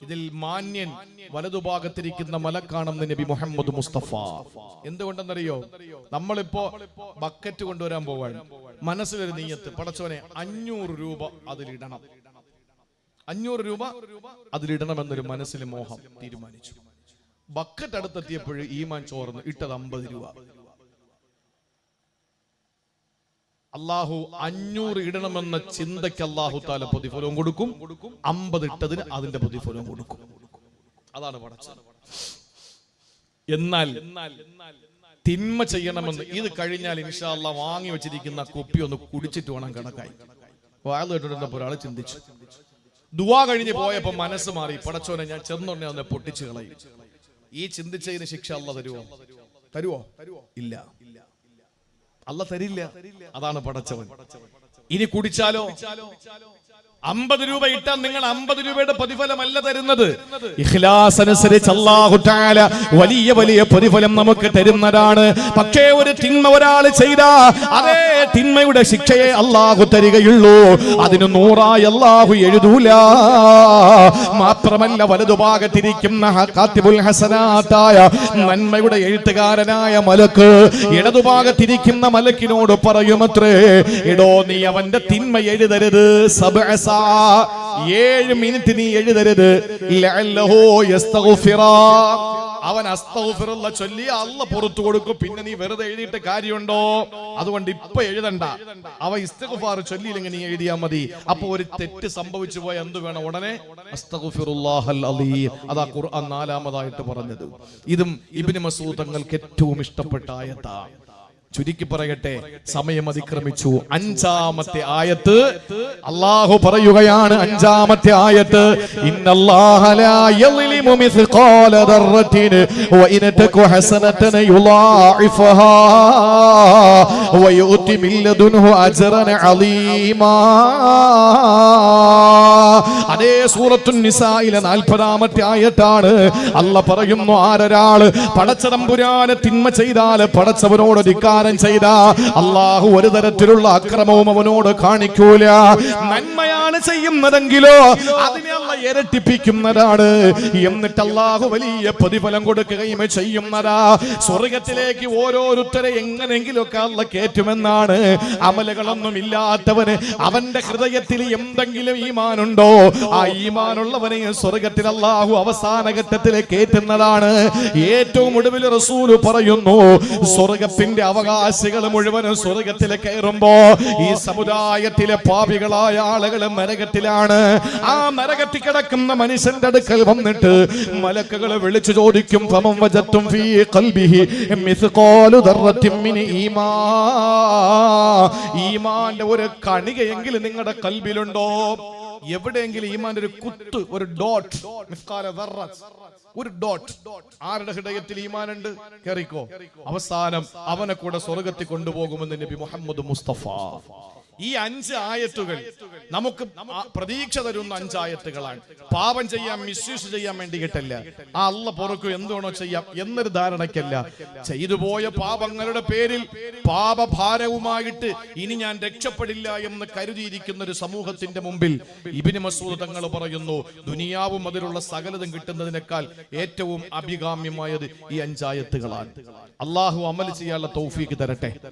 ഇതിൽ മാന്യൻ വലതുഭാഗത്തിരിക്കുന്ന മലക്കാണെന്ന് നബി മുഹമ്മദ് മുസ്തഫ. എന്തുകൊണ്ടെന്നറിയോ? നമ്മളിപ്പോ ബക്കറ്റ് കൊണ്ടുവരാൻ പോവാണ്. മനസ്സിലൊരു നിയ്യത്ത്, പടച്ചോനെ 500 രൂപ അതിലിടണം, 500 രൂപ അതിലിടണമെന്നൊരു മനസ്സിൽ മോഹം തീരുമാനിച്ചു. ബക്കറ്റ് അടുത്തെത്തിയപ്പോഴും ഈമാൻ ചോർന്ന് ഇട്ടത് 50 രൂപ. അള്ളാഹു 500 ഇടണമെന്ന ചിന്തയ്ക്ക് അള്ളാഹു താല പ്രതിഫലവും കൊടുക്കും. 50 ഇട്ടതിന് അതിന്റെ പ്രതിഫലവും കൊടുക്കും. അതാണ് പടച്ചത്. എന്നാൽ തിന്മ ചെയ്യണമെന്ന് ഇത് കഴിഞ്ഞാൽ ഇൻഷാ അല്ലാഹ് വാങ്ങി വെച്ചിരിക്കുന്ന കുപ്പി ഒന്ന് കുടിച്ചിട്ട് വേണം കിടക്കായി. വാഴ ഒരാൾ ചിന്തിച്ചു. ദുആ കഴിഞ്ഞ് പോയപ്പോ മനസ്സ് മാറി, പടച്ചോനെ ഞാൻ ചെന്നോന്നെ ഒന്ന് പൊട്ടിച്ചു കളയും. ഈ ചിന്തിച്ചതിന് ശിക്ഷ അല്ലാഹ് തരുവോ? ഇല്ല, അല്ലാഹ് തരില്ല. അതാണ് പടച്ചവൻ. ഇനി കുടിച്ചാലോ? 50 രൂപ ഇട്ടാൽ നിങ്ങൾ 50 രൂപയുടെ പ്രതിഫലമല്ല തരുന്നത്. ഇഖ്ലാസ് അനുസരിച്ച് അല്ലാഹു തആല വലിയ വലിയ പ്രതിഫലം നമുക്ക് തരുന്നതാണ്. പക്ഷേ ഒരു തിന്മ ഒരാൾ ചെയ്താ അതേ തിന്മയുടെ ശിക്ഷയെ അല്ലാഹു തരികയുള്ളൂ. അതിന് 100 അല്ലാഹു എഴുതൂല. മാത്രമല്ല വലതുഭാഗത്തിരിക്കുന്ന കാത്തിബുൽ ഹസനാത്തായ നന്മയുടെ എഴുത്തുകാരനായ മലക്ക് ഇടതുഭാഗത്തിരിക്കുന്ന മലക്കിനോട് പറയുമത്രേ, എടോ നീ അവന്റെ തിന്മ എഴുതരുത്. 7 മിനിറ്റ് നീ എഴുതരുത്. അവൻ അസ്തഗ്ഫിറുല്ലാഹ് ചൊല്ലി അല്ലാഹ് പുറത്തു കൊടുക്കും. പിന്നെ നീ വെറുതെ എഴുതിയിട്ട് കാര്യമുണ്ടോ? അതുകൊണ്ട് ഇപ്പൊ എഴുതണ്ട. അവ ഇസ്തിഗ്ഫാർ ചൊല്ലിയില്ലെങ്കിൽ നീ എഴുതിയാ മതി. അപ്പൊ ഒരു തെറ്റ് സംഭവിച്ചു പോയ എന്ത് വേണം? ഉടനെ അസ്തഗ്ഫിറുല്ലാഹൽ അലീം. അതാ ഖുർആൻ 4-ാമതായിട്ട് പറഞ്ഞത്. ഇതും ഇബ്നു മസ്ഊദ് തങ്ങൾക്ക് ഏറ്റവും ഇഷ്ടപ്പെട്ട ആയത്താണ്. ചുരുക്കി പറയട്ടെ, സമയം അതിക്രമിച്ചു. 5-ാമത്തെ ആയത്ത് അല്ലാഹു പറയുകയാണ്. 5-ാമത്തെ ആയത്ത്, ഇന്നല്ലാഹ ലാ യളിമു മിസ്ഖാല ദർറത്തിൻ വഇൻ തകു ഹസനതൻ യുളാഇഫഹാ വയുതി മിൻ ലദുൻഹു അജ്റൻ അലീമാ. അതേ സൂറത്തുൻ നിസായിലെ 40-ാമത്തെ ആയത്താണ്. അല്ലാഹ് പറയുന്നു, ആരൊരാൾ പടച്ചതമ്പുരാനെ തിന്മ ചെയ്താൽ പടച്ചവനോട് ചെയ്ത അല്ലാഹു ഒരു തരത്തിലുള്ള അക്രമവും അവനോട് കാണിക്കൂല. നന്മയാണ് ചെയ്യുന്നതെങ്കിലോ അതിനെ അല്ലാഹ് ഇരട്ടിപ്പിക്കുന്നതാണ്. എന്നിട്ട് അല്ലാഹു വലിയ പ്രതിഫലം കൊടുക്കുകയും ചെയ്യുന്നതാ. സ്വർഗത്തിലേക്ക് ഓരോരുത്തരെ എങ്ങനെങ്കിലുമൊക്കെ അല്ലാഹ് കേറ്റുമെന്നാണ്. അമലുകളൊന്നും ഇല്ലാത്തവന് അവന്റെ ഹൃദയത്തിൽ എന്തെങ്കിലും ഈമാനുണ്ടോ, ആ ഈമാനുള്ളവനെ സ്വർഗത്തിൽ അല്ലാഹു അവസാന ഘട്ടത്തിലേക്ക് കേറ്റുന്നതാണ്. ഏറ്റവും ഒടുവിൽ റസൂൽ പറയുന്നു, സ്വർഗത്തിന്റെ അവകാശികൾ മുഴുവനും സ്വർഗത്തിൽ കയറുമ്പോ ഈ സമുദായത്തിലെ പാപികളായ ആളുകൾ നരകത്തിലാണ്. ആ നരകത്തിൽ കിടക്കുന്ന മനുഷ്യന്റെ അടുക്കൽ വന്നിട്ട് മലക്കുകൾ വിളിച്ചു ചോദിക്കും, ഫമൻ വജത്തും ഫീ ഖൽബിഹി മിസ്ഖാലു ദർറത്തിൻ മിൻ ഈമാൻ. ഈമാന്റെ ഒരു കണികയെങ്കിലും നിങ്ങളുടെ കൽബിലുണ്ടോ? എവിടെയെങ്കിലും ഈമാന്റെ ഒരു കുത്ത്, ഒരു ഡോട്ട്, മിസ്ഖാല ദർറത്ത്, ഒരു ഡോട്ട്. ആരുടെ ഹൃദയത്തിൽ ഈമാനുണ്ട്? കേറിക്കോ. അവസാനം അവനെ കൂടെ സ്വർഗത്തിൽ കൊണ്ടുപോകുമെന്ന് നബി മുഹമ്മദ് മുസ്തഫ. ഈ 5 ആയത്തുകൾ നമുക്ക് പ്രതീക്ഷ തരുന്ന 5 ആയത്തുകളാണ്. പാപം ചെയ്യാൻ, മിസ്യൂസ് ചെയ്യാൻ വേണ്ടിയിട്ടല്ല. ആ അല്ലാഹ് പൊറുക്കും, എന്തുവേണോ ചെയ്യാം എന്നൊരു ധാരണയ്ക്കല്ല. ചെയ്തു പോയ പാപങ്ങളുടെ പേരിൽ പാപഭാരവുമായിട്ട് ഇനി ഞാൻ രക്ഷപ്പെടില്ല എന്ന് കരുതിയിരിക്കുന്ന ഒരു സമൂഹത്തിന്റെ മുമ്പിൽ ഇബ്നു മസ്ഊദ് തങ്ങൾ പറയുന്നു, ദുനിയാവും അതിലുള്ള സകലതും കിട്ടുന്നതിനേക്കാൾ ഏറ്റവും അഭികാമ്യമായത് ഈ 5 ആയത്തുകളാണ്. അല്ലാഹു അമൽ ചെയ്യാനുള്ള തൗഫീഖ് തരട്ടെ.